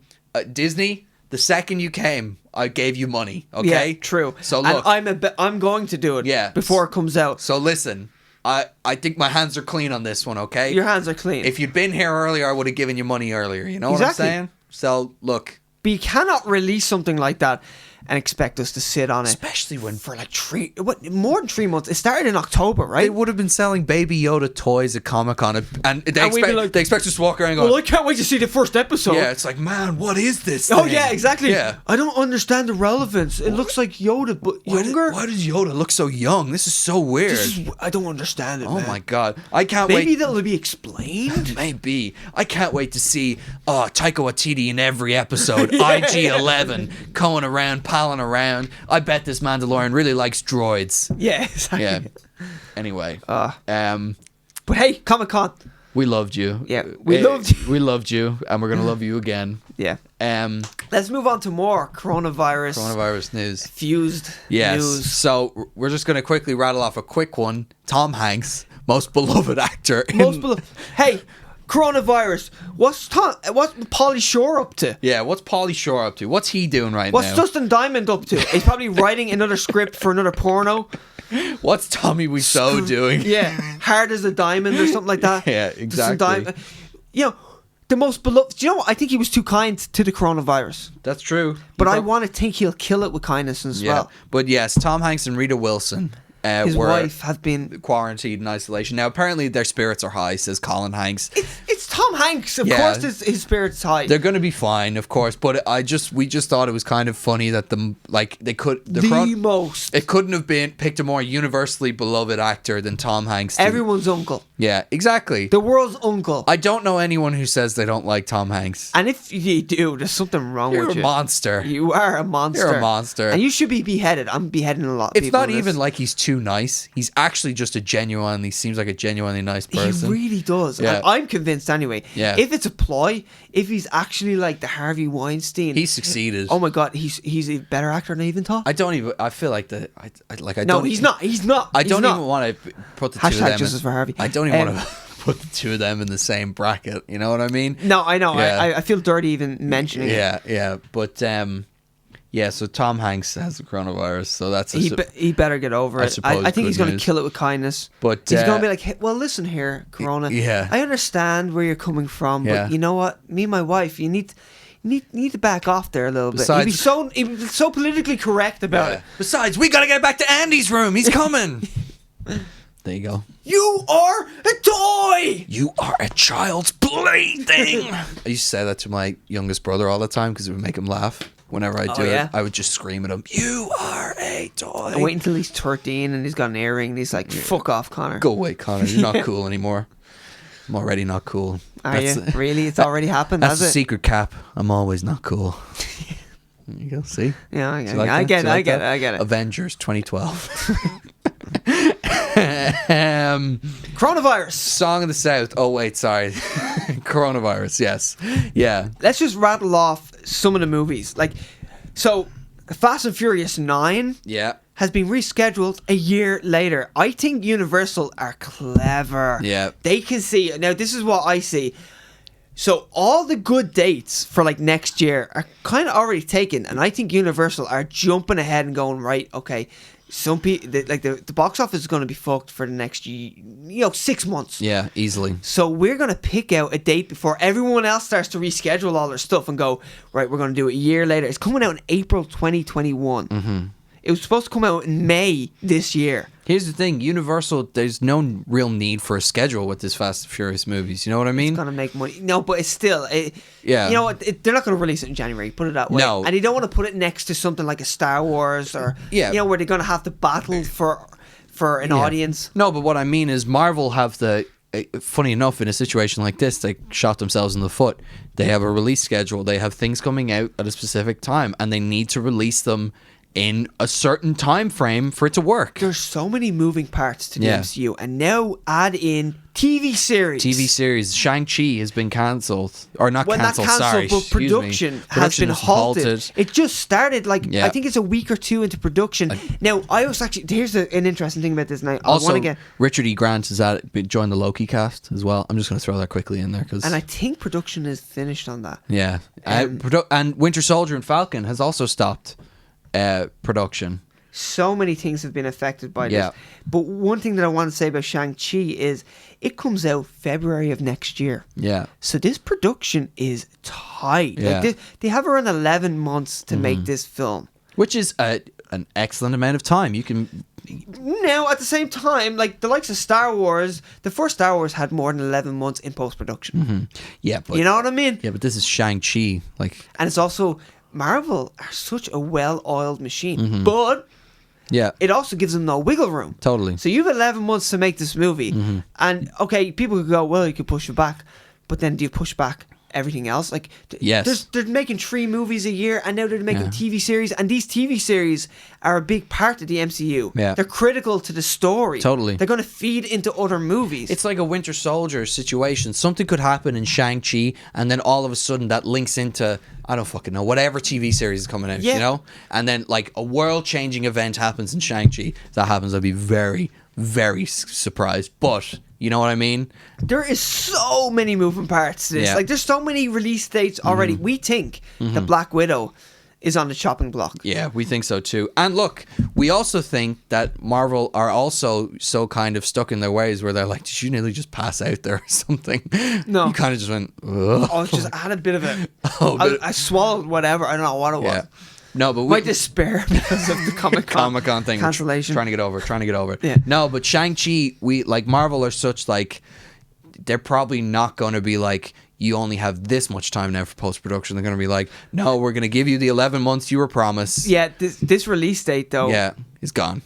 Disney, the second you came, I gave you money, okay? Yeah, true. So look... And I'm going to do it before it comes out. So listen... I think my hands are clean on this one, okay? Your hands are clean. If you'd been here earlier, I would have given you money earlier. You know what I'm saying? So, look. But you cannot release something like that and expect us to sit on it. Especially when... For like more than 3 months. It started in October, right? They would have been selling Baby Yoda toys at Comic-Con. And they expect us to walk around and go... Well, I can't wait to see the first episode. Yeah, it's like, man, what is this thing? Oh, thing? yeah, exactly. Yeah. I don't understand the relevance. It looks like Yoda, but younger. Why does Yoda look so young? This is so weird. I don't understand it, man. Oh, my God. I can't wait... Maybe that'll be explained? Maybe. I can't wait to see Taika Waititi in every episode. IG-11 going around, palling around. I bet this Mandalorian really likes droids. Yeah, exactly. Yeah. Anyway. But hey, Comic-Con. We loved you. Yeah, we loved you. We loved you, and we're going to love you again. Yeah. Let's move on to more coronavirus news. Fused news. So we're just going to quickly rattle off a quick one. Tom Hanks, most beloved actor. Hey, coronavirus. What's Pauly Shore up to? Yeah, what's Pauly Shore up to? What's he doing now? What's Dustin Diamond up to? He's probably writing another script for another porno. What's Tommy Wiseau doing? Yeah, Hard as a Diamond or something like that. Yeah, exactly. You know, the most beloved... Do you know what? I think he was too kind to the coronavirus. That's true. But I want to think he'll kill it with kindness as well. But yes, Tom Hanks and Rita Wilson... his wife have been quarantined in isolation. Now, apparently, their spirits are high, says Colin Hanks. It's Tom Hanks. Of course, his spirits high. They're going to be fine, of course. But we just thought it was kind of funny that it couldn't have been picked a more universally beloved actor than Tom Hanks. Everyone's uncle. Yeah, exactly. The world's uncle. I don't know anyone who says they don't like Tom Hanks. And if you do, there's something wrong with you. You're a monster. You are a monster. You're a monster. And you should be beheaded. I'm beheading a lot of people. It's not even like he's too nice. He's actually just seems like a genuinely nice person. He really does. Yeah. I'm convinced anyway. Yeah. If it's a ploy, if he's actually like the Harvey Weinstein, he succeeded. Oh my God, he's a better actor than I even thought. I feel like that. He's not. I don't even want to put the two of them. Justice for Harvey. I don't even want to put the two of them in the same bracket. You know what I mean? No, I know. Yeah. I feel dirty even mentioning it. Yeah. But so Tom Hanks has the coronavirus, so that's he better get over it. I think he's going to kill it with kindness. But he's going to be like, hey, well, listen here, Corona. Yeah. I understand where you're coming from, but you know what? Me and my wife, you need to back off there a little bit. He'd be so politically correct about it. Besides, we got to get back to Andy's room. He's coming. There you go. You are a toy! You are a child's plaything! I used to say that to my youngest brother all the time because it would make him laugh. Whenever I do it, I would just scream at him, "You are a toy!" And wait until he's 13 and he's got an earring and he's like, "Fuck off, Connor. Go away, Connor. You're not cool anymore. I'm already not cool." Are you? Really? It's already happened, That's a secret cap. I'm always not cool. There you go. See? Yeah, I get it. Avengers 2012. Coronavirus. Song of the South. Oh wait, sorry. Coronavirus. Yes. Yeah. Let's just rattle off some of the movies. So Fast and Furious 9 has been rescheduled a year later. I think Universal are clever. Yeah. They can see. Now, this is what I see. So all the good dates for next year are kind of already taken. And I think Universal are jumping ahead and going, right, okay, some people like the box office is going to be fucked for the next 6 months. Yeah, easily. So we're going to pick out a date before everyone else starts to reschedule all their stuff and go, right, we're going to do it a year later. It's coming out in April 2021. Mm-hmm. It was supposed to come out in May this year. Here's the thing, Universal, there's no real need for a schedule with this Fast and Furious movies. You know what I mean? It's going to make money. No, but it's still... yeah. You know what? They're not going to release it in January, put it that way. No. And they don't want to put it next to something like a Star Wars or... Yeah. Where they're going to have to battle for an audience. No, but what I mean is Marvel have the... Funny enough, in a situation like this, they shot themselves in the foot. They have a release schedule. They have things coming out at a specific time, and they need to release them in a certain time frame for it to work. There's so many moving parts to the MCU, and now add in TV series. TV series. Shang-Chi has been cancelled. Or not cancelled, sorry. But production has been halted. It just started, I think it's a week or two into production. Now, I was actually... Here's an interesting thing about this now. Also, Richard E. Grant has joined the Loki cast as well. I'm just going to throw that quickly in there. And I think production is finished on that. Yeah. And Winter Soldier and Falcon has also stopped production. So many things have been affected by this. But one thing that I want to say about Shang-Chi is it comes out February of next year. Yeah. So this production is tight. Yeah. They have around 11 months to make this film. Which is an excellent amount of time. You can... Now, at the same time, like the likes of Star Wars, the first Star Wars had more than 11 months in post-production. Mm-hmm. Yeah, but... You know what I mean? Yeah, but this is Shang-Chi. And it's also... Marvel are such a well-oiled machine, but it also gives them no wiggle room. Totally. So you have 11 months to make this movie, and okay, people could go, well, you could push it back, but then do you push back everything else? Like, they're making 3 movies a year, and now they're making TV series, and these TV series are a big part of the MCU. Yeah. They're critical to the story. Totally. They're going to feed into other movies. It's like a Winter Soldier situation. Something could happen in Shang-Chi, and then all of a sudden that links into, I don't fucking know, whatever TV series is coming out, you know? And then, like, a world-changing event happens in Shang-Chi. If that happens, I'd be very, very surprised. But... You know what I mean? There is so many moving parts to this. Yeah. Like, there's so many release dates already. We think that Black Widow is on the chopping block. Yeah, we think so too. And look, we also think that Marvel are also so kind of stuck in their ways where they're like, did you nearly just pass out there or something? No. You kind of just went, ugh. Oh, just I had a bit of a... I swallowed whatever. I don't know what it was. Yeah. No, but my despair because of the Comic-Con thing cancellation. Trying to get over. Yeah. No, but Shang-Chi, Marvel are such like, they're probably not going to be like, you only have this much time now for post-production. They're going to be like, no, we're going to give you the 11 months you were promised. Yeah, this release date though. Yeah, is gone.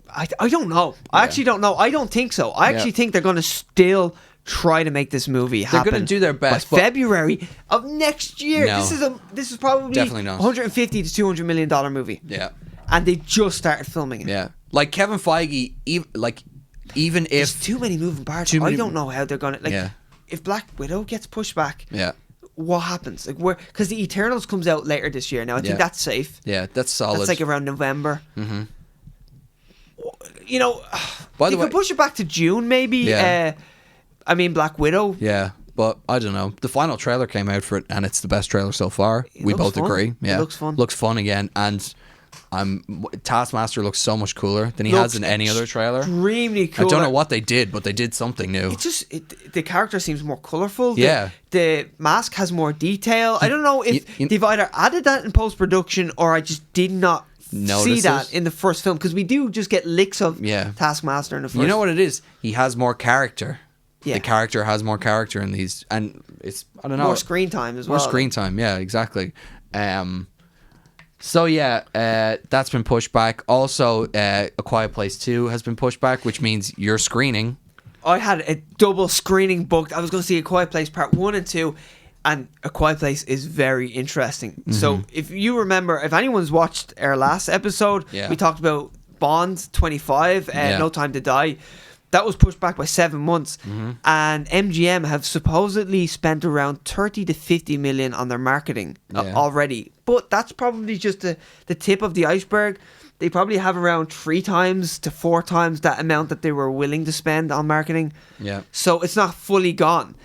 I don't know. I actually don't know. I don't think so. I actually think they're going to still try to make this movie happen. They're going to do their best. By February of next year. No. This is probably definitely not. $150 to $200 million movie. Yeah. And they just started filming it. Yeah. Like Kevin Feige, even if... There's too many moving parts. I don't know how they're going to... If Black Widow gets pushed back... Yeah. What happens? Like, where? Because the Eternals comes out later this year. Now I think that's safe. Yeah, that's solid. That's like around November. Mm-hmm. You know, they could push it back to June maybe. Yeah. I mean, Black Widow. Yeah, but I don't know. The final trailer came out for it, and it's the best trailer so far. We both agree. Yeah, it looks fun. Looks fun again, and Taskmaster looks so much cooler than he has in any other trailer. Extremely cool. I don't know what they did, but they did something new. It's just the character seems more colourful. Yeah, the mask has more detail. I don't know if they've either added that in post production or I just did not see that in the first film, because we do just get licks of Taskmaster in the first. You know what it is? He has more character. Yeah. The character has more character in these, and it's, I don't know, more screen time as well. More screen time, yeah, exactly. So yeah, that's been pushed back. Also, A Quiet Place 2 has been pushed back, which means you're screening. I had a double screening booked. I was going to see A Quiet Place Part 1 and 2, and A Quiet Place is very interesting. Mm-hmm. So if you remember, if anyone's watched our last episode, we talked about Bond 25, No Time to Die. That was pushed back by 7 months, and MGM have supposedly spent around 30 to 50 million on their marketing already. But that's probably just the tip of the iceberg. They probably have around 3 times to 4 times that amount that they were willing to spend on marketing. Yeah. So it's not fully gone.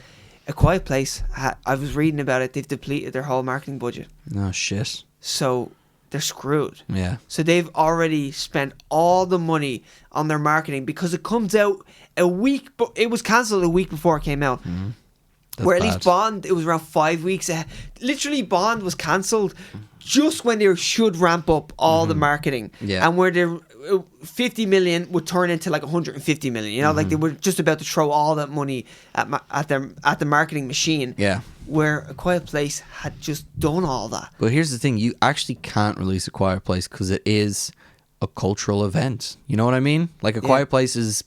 A Quiet Place, I was reading about it. They've depleted their whole marketing budget. Oh shit. So they're screwed. Yeah. So they've already spent all the money on their marketing because it comes out a week, but it was cancelled a week before it came out. Mm-hmm. Where at least Bond, it was around 5 weeks ahead. Literally, Bond was cancelled just when they should ramp up all the marketing. Yeah. And where the 50 million would turn into like 150 million. You know, like they were just about to throw all that money at the marketing machine. Yeah. Where A Quiet Place had just done all that. But here's the thing: you actually can't release A Quiet Place because it is a cultural event. You know what I mean? Like A Quiet Place is.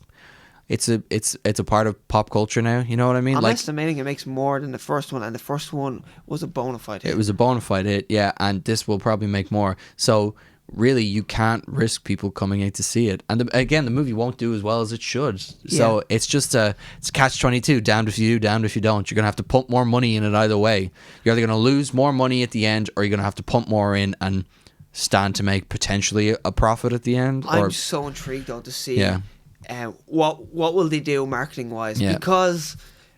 It's a part of pop culture now. You know what I mean? I'm like, estimating it makes more than the first one, and the first one was a bona fide hit. It was a bona fide hit, yeah, and this will probably make more. So really, you can't risk people coming out to see it. And again, the movie won't do as well as it should. So it's just it's catch-22. Damned if you do, damned if you don't. You're gonna have to pump more money in it either way. You're either gonna lose more money at the end, or you're gonna have to pump more in and stand to make potentially a profit at the end. I'm so intrigued though to see. Yeah. What will they do marketing wise? Yeah. Because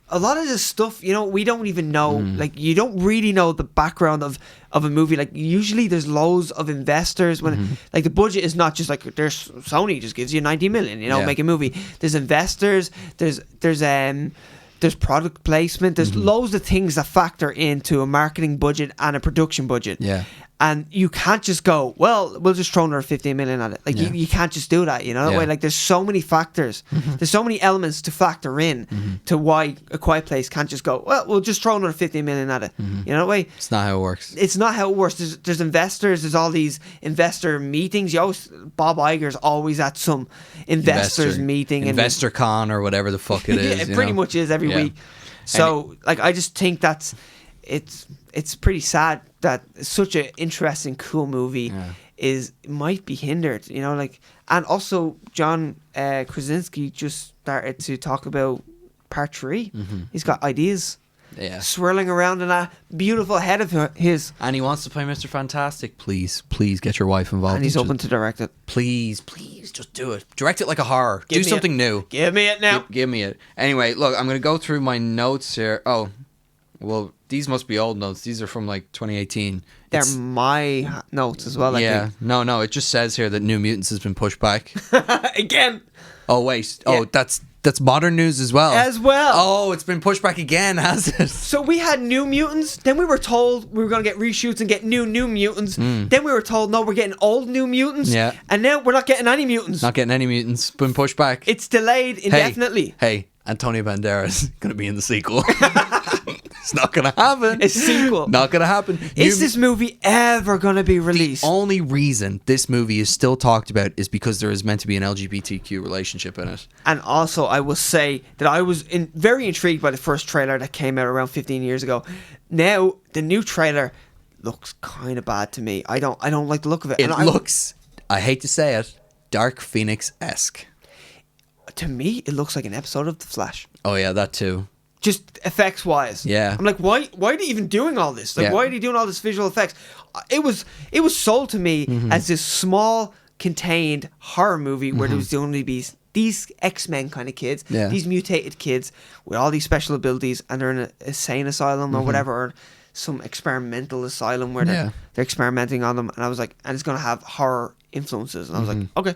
a lot of this stuff, you know, we don't even know. Like, you don't really know the background of a movie. Like, usually there's loads of investors when like the budget is not just like there's Sony just gives you 90 million, you know, make a movie. There's investors. There's product placement. There's loads of things that factor into a marketing budget and a production budget. Yeah. And you can't just go, well, we'll just throw another 15 million at it. Like, you can't just do that, you know? That way, like, there's so many factors. There's so many elements to factor in to why A Quiet Place can't just go, well, we'll just throw another 15 million at it. You know that way? It's not how it works. It's not how it works. There's investors. There's all these investor meetings. Bob Iger's always at some investors meeting. Investor Con or whatever the fuck it is. It pretty much is every week. So, like, I just think it's pretty sad that such an interesting, cool movie might be hindered, you know, like. And also John Krasinski just started to talk about part 3. He's got ideas swirling around in that beautiful head of his, and he wants to play Mr. Fantastic. Please get your wife involved, and he's open to direct it. Please just do it. Direct it like a horror. Do something new. Give me it now. Give me it. Anyway, look, I'm gonna go through my notes here. Oh, well, these must be old notes. These are from like 2018. They're my notes as well. Yeah. No. It just says here that New Mutants has been pushed back again. Oh wait. Oh, that's modern news as well. Oh, it's been pushed back again, has it? So we had New Mutants. Then we were told we were going to get reshoots and get new Mutants. Then we were told, no, we're getting old New Mutants. Yeah. And now we're not getting any mutants. Not getting any mutants. Been pushed back. It's delayed indefinitely. Hey, Antonio Banderas going to be in the sequel. It's not going to happen. A sequel. Not going to happen. Is this movie ever going to be released? The only reason this movie is still talked about is because there is meant to be an LGBTQ relationship in it. And also, I will say that I was very intrigued by the first trailer that came out around 15 years ago. Now, the new trailer looks kind of bad to me. I don't like the look of it. It looks, I hate to say it, Dark Phoenix-esque. To me, it looks like an episode of The Flash. Oh yeah, that too. Just effects wise. Yeah. I'm like, why are they even doing all this? Like, why are they doing all this visual effects? It was sold to me as this small, contained horror movie where there was only these X-Men kind of kids, these mutated kids with all these special abilities, and they're in an insane asylum or whatever, or some experimental asylum where they're experimenting on them. And I was like, and it's going to have horror influences. And I was like, okay,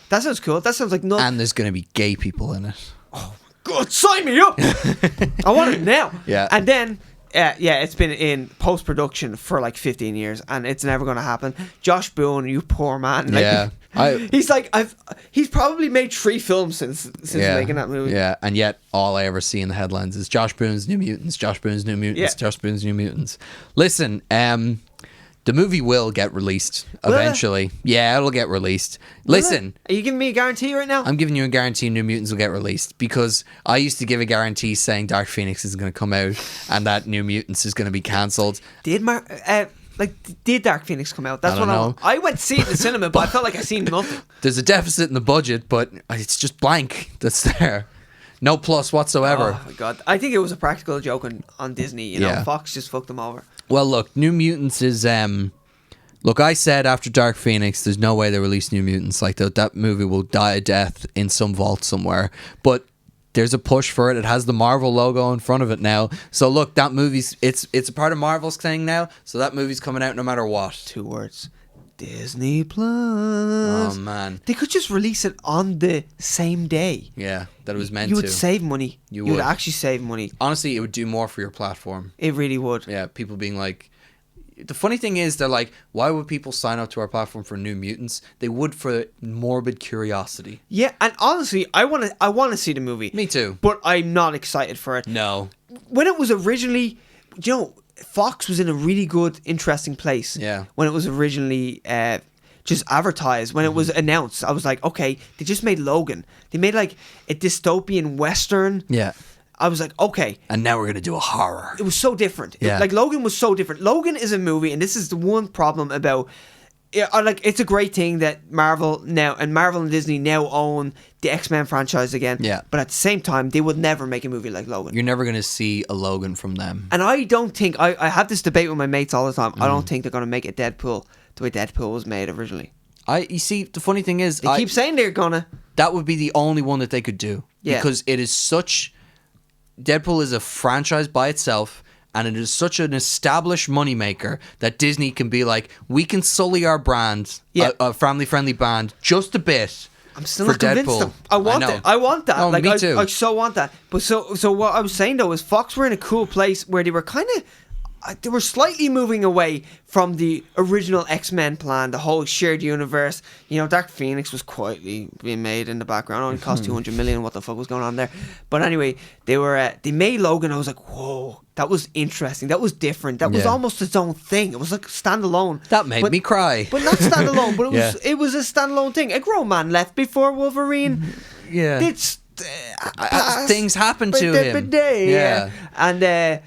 that sounds cool. That sounds like nothing. And there's going to be gay people in it. Oh, God, sign me up! I want it now. Yeah. And then, it's been in post-production for like 15 years, and it's never going to happen. Josh Boone, you poor man. Like, he's probably made 3 films since making that movie. Yeah, and yet all I ever see in the headlines is Josh Boone's New Mutants, Josh Boone's New Mutants, Josh Boone's New Mutants. Listen, the movie will get released eventually. Yeah, it'll get released. Listen. Are you giving me a guarantee right now? I'm giving you a guarantee New Mutants will get released because I used to give a guarantee saying Dark Phoenix is going to come out and that New Mutants is going to be cancelled. Did Dark Phoenix come out? That's what I went to see it in the cinema, but I felt like I seen nothing. There's a deficit in the budget, but it's just blank that's there. No plus whatsoever. Oh my God. I think it was a practical joke on Disney. You know, Fox just fucked them over. Well, look, New Mutants is... Look, I said after Dark Phoenix, there's no way they release New Mutants. Like, that movie will die a death in some vault somewhere. But there's a push for it. It has the Marvel logo in front of it now. So, look, that movie's... It's a part of Marvel's thing now. So that movie's coming out no matter what. 2 words. Disney Plus. Oh man, they could just release it on the same day. Yeah, that it was meant to. You would save money. You would would actually save money. Honestly, it would do more for your platform. It really would. Yeah, people being like, the funny thing is, they're like, why would people sign up to our platform for New Mutants? They would for morbid curiosity. Yeah, and honestly, I want to see the movie. Me too. But I'm not excited for it. No. When it was originally, Fox was in a really good, interesting place. Yeah. When it was originally just advertised, when it was announced, I was like, okay, they just made Logan. They made like a dystopian Western. Yeah. I was like, okay. And now we're going to do a horror. It was so different. Yeah. Like, Logan was so different. Logan is a movie, and this is the one problem about... it's a great thing that Marvel and Disney now own the X-Men franchise again. Yeah. But at the same time, they would never make a movie like Logan. You're never going to see a Logan from them. And I don't think... I have this debate with my mates all the time. I don't think they're going to make a Deadpool the way Deadpool was made originally. You see, the funny thing is... They keep saying they're gonna... That would be the only one that they could do. Yeah. Because it is such... Deadpool is a franchise by itself, and it is such an established moneymaker that Disney can be like, we can sully our brand, a family-friendly brand, just a bit. I'm still for not convinced Deadpool. though. I want it. I want that. Oh, like, me too. I so want that. But so what I was saying though is Fox were in a cool place where they were kind of... They were slightly moving away from the original X-Men plan, the whole shared universe. Dark Phoenix was quietly being made in the background. It only cost $200 million. What the fuck was going on there? But anyway, they made Logan. I was like, whoa, that was interesting. That was different. That was almost its own thing. It was like standalone. That made me cry. But not standalone. But it was a standalone thing. A grown man left before Wolverine. Yeah. It's things happened to him. Yeah. And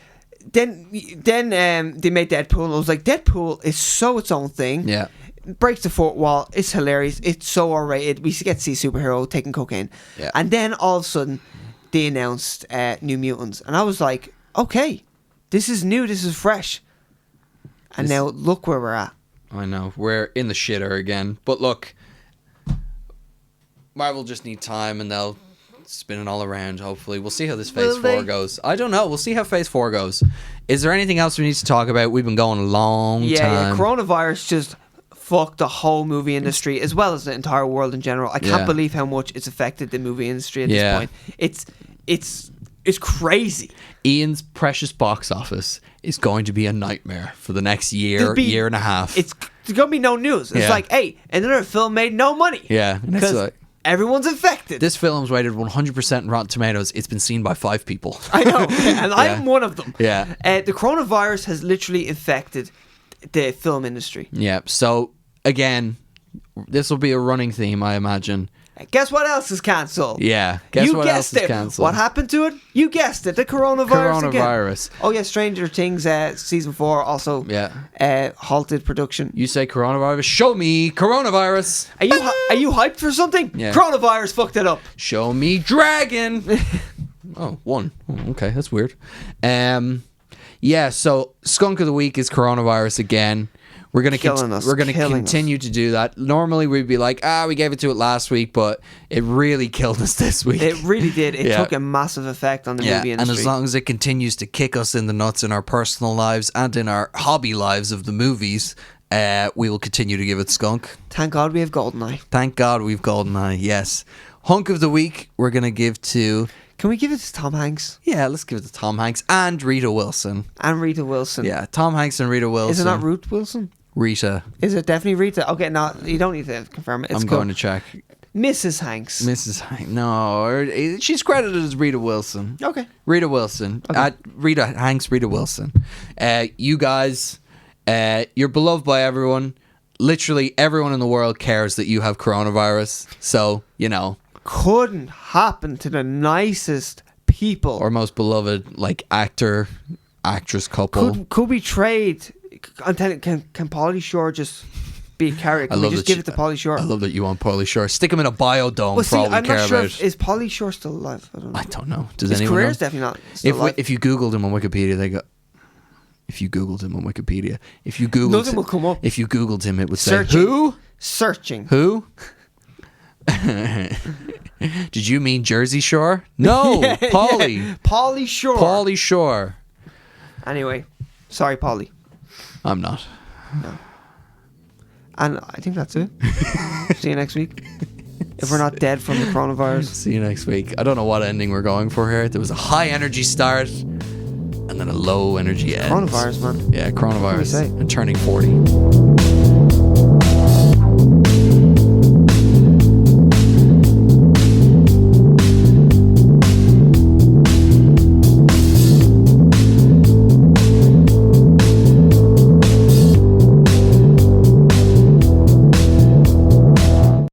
then they made Deadpool, and I was like, Deadpool is so its own thing. Yeah. Breaks the fourth wall. It's hilarious. It's so R-rated. We get to see superhero taking cocaine. Yeah. And then all of a sudden, they announced New Mutants, and I was like, okay, this is new. This is fresh. And now look where we're at. I know, we're in the shitter again. But look, Marvel just need time, and they'll spin it all around. Hopefully, we'll see how this phase 4 goes. I don't know. We'll see how phase 4 goes. Is there anything else we need to talk about? We've been going a long time. Yeah, Coronavirus just fucked the whole movie industry as well as the entire world in general. I can't believe how much it's affected the movie industry at this point. It's crazy. Ian's precious box office is going to be a nightmare for the next year and a half. There's going to be no news. It's like, hey, another film made no money. Yeah, because everyone's infected. This film's rated 100% in Rotten Tomatoes. It's been seen by 5 people. I know, and I'm one of them. Yeah. The coronavirus has literally infected the film industry. Yeah, so again, this will be a running theme, I imagine. Guess what else is cancelled? Yeah, guess what else is cancelled? What happened to it? You guessed it, the coronavirus again. Oh yeah, Stranger Things season 4 also halted production. You say coronavirus, show me coronavirus. Are you hyped for something? Yeah. Coronavirus fucked it up. Show me dragon. Oh, one. Oh, okay, that's weird. Yeah, so skunk of the week is coronavirus again. We're gonna continue to do that. Normally we'd be like, we gave it to it last week, but it really killed us this week. It really did. It took a massive effect on the movie industry. And as long as it continues to kick us in the nuts in our personal lives and in our hobby lives of the movies, we will continue to give it skunk. Thank God we have Goldeneye. Thank God we've Goldeneye. Yes. Hunk of the week we're gonna give to. Can we give it to Tom Hanks? Yeah, let's give it to Tom Hanks and Rita Wilson. Yeah, Tom Hanks and Rita Wilson. Is it not Ruth Wilson? Rita. Is it definitely Rita? Okay, no, you don't need to confirm it. I'm going to check. Mrs. Hanks. Mrs. Hanks. No, she's credited as Rita Wilson. Okay. Rita Wilson. Okay. Rita Hanks, Rita Wilson. You guys, you're beloved by everyone. Literally everyone in the world cares that you have coronavirus. So, couldn't happen to the nicest people. Or most beloved, actress couple. Could we trade... I'm telling you, can Pauly Shore just be a character? Can we just give it to Pauly Shore? I love that you want Pauly Shore. Stick him in a biodome for all we care about. Is Pauly Shore still alive? I don't know. Does His anyone career know? is definitely not still alive. If you Googled him on Wikipedia, they go... If you Googled him on Wikipedia... Nothing will come up. If you Googled him, it would say... Searching. Who? Searching. Who? Did you mean Jersey Shore? No, Pauly. Yeah. Pauly Shore. Pauly Shore. Anyway, sorry, Pauly. I'm not. No. And I think that's it. See you next week. If we're not dead from the coronavirus. See you next week. I don't know what ending we're going for here. There was a high energy start and then a low energy end. Coronavirus, man. Yeah, coronavirus. What do we say? And turning 40.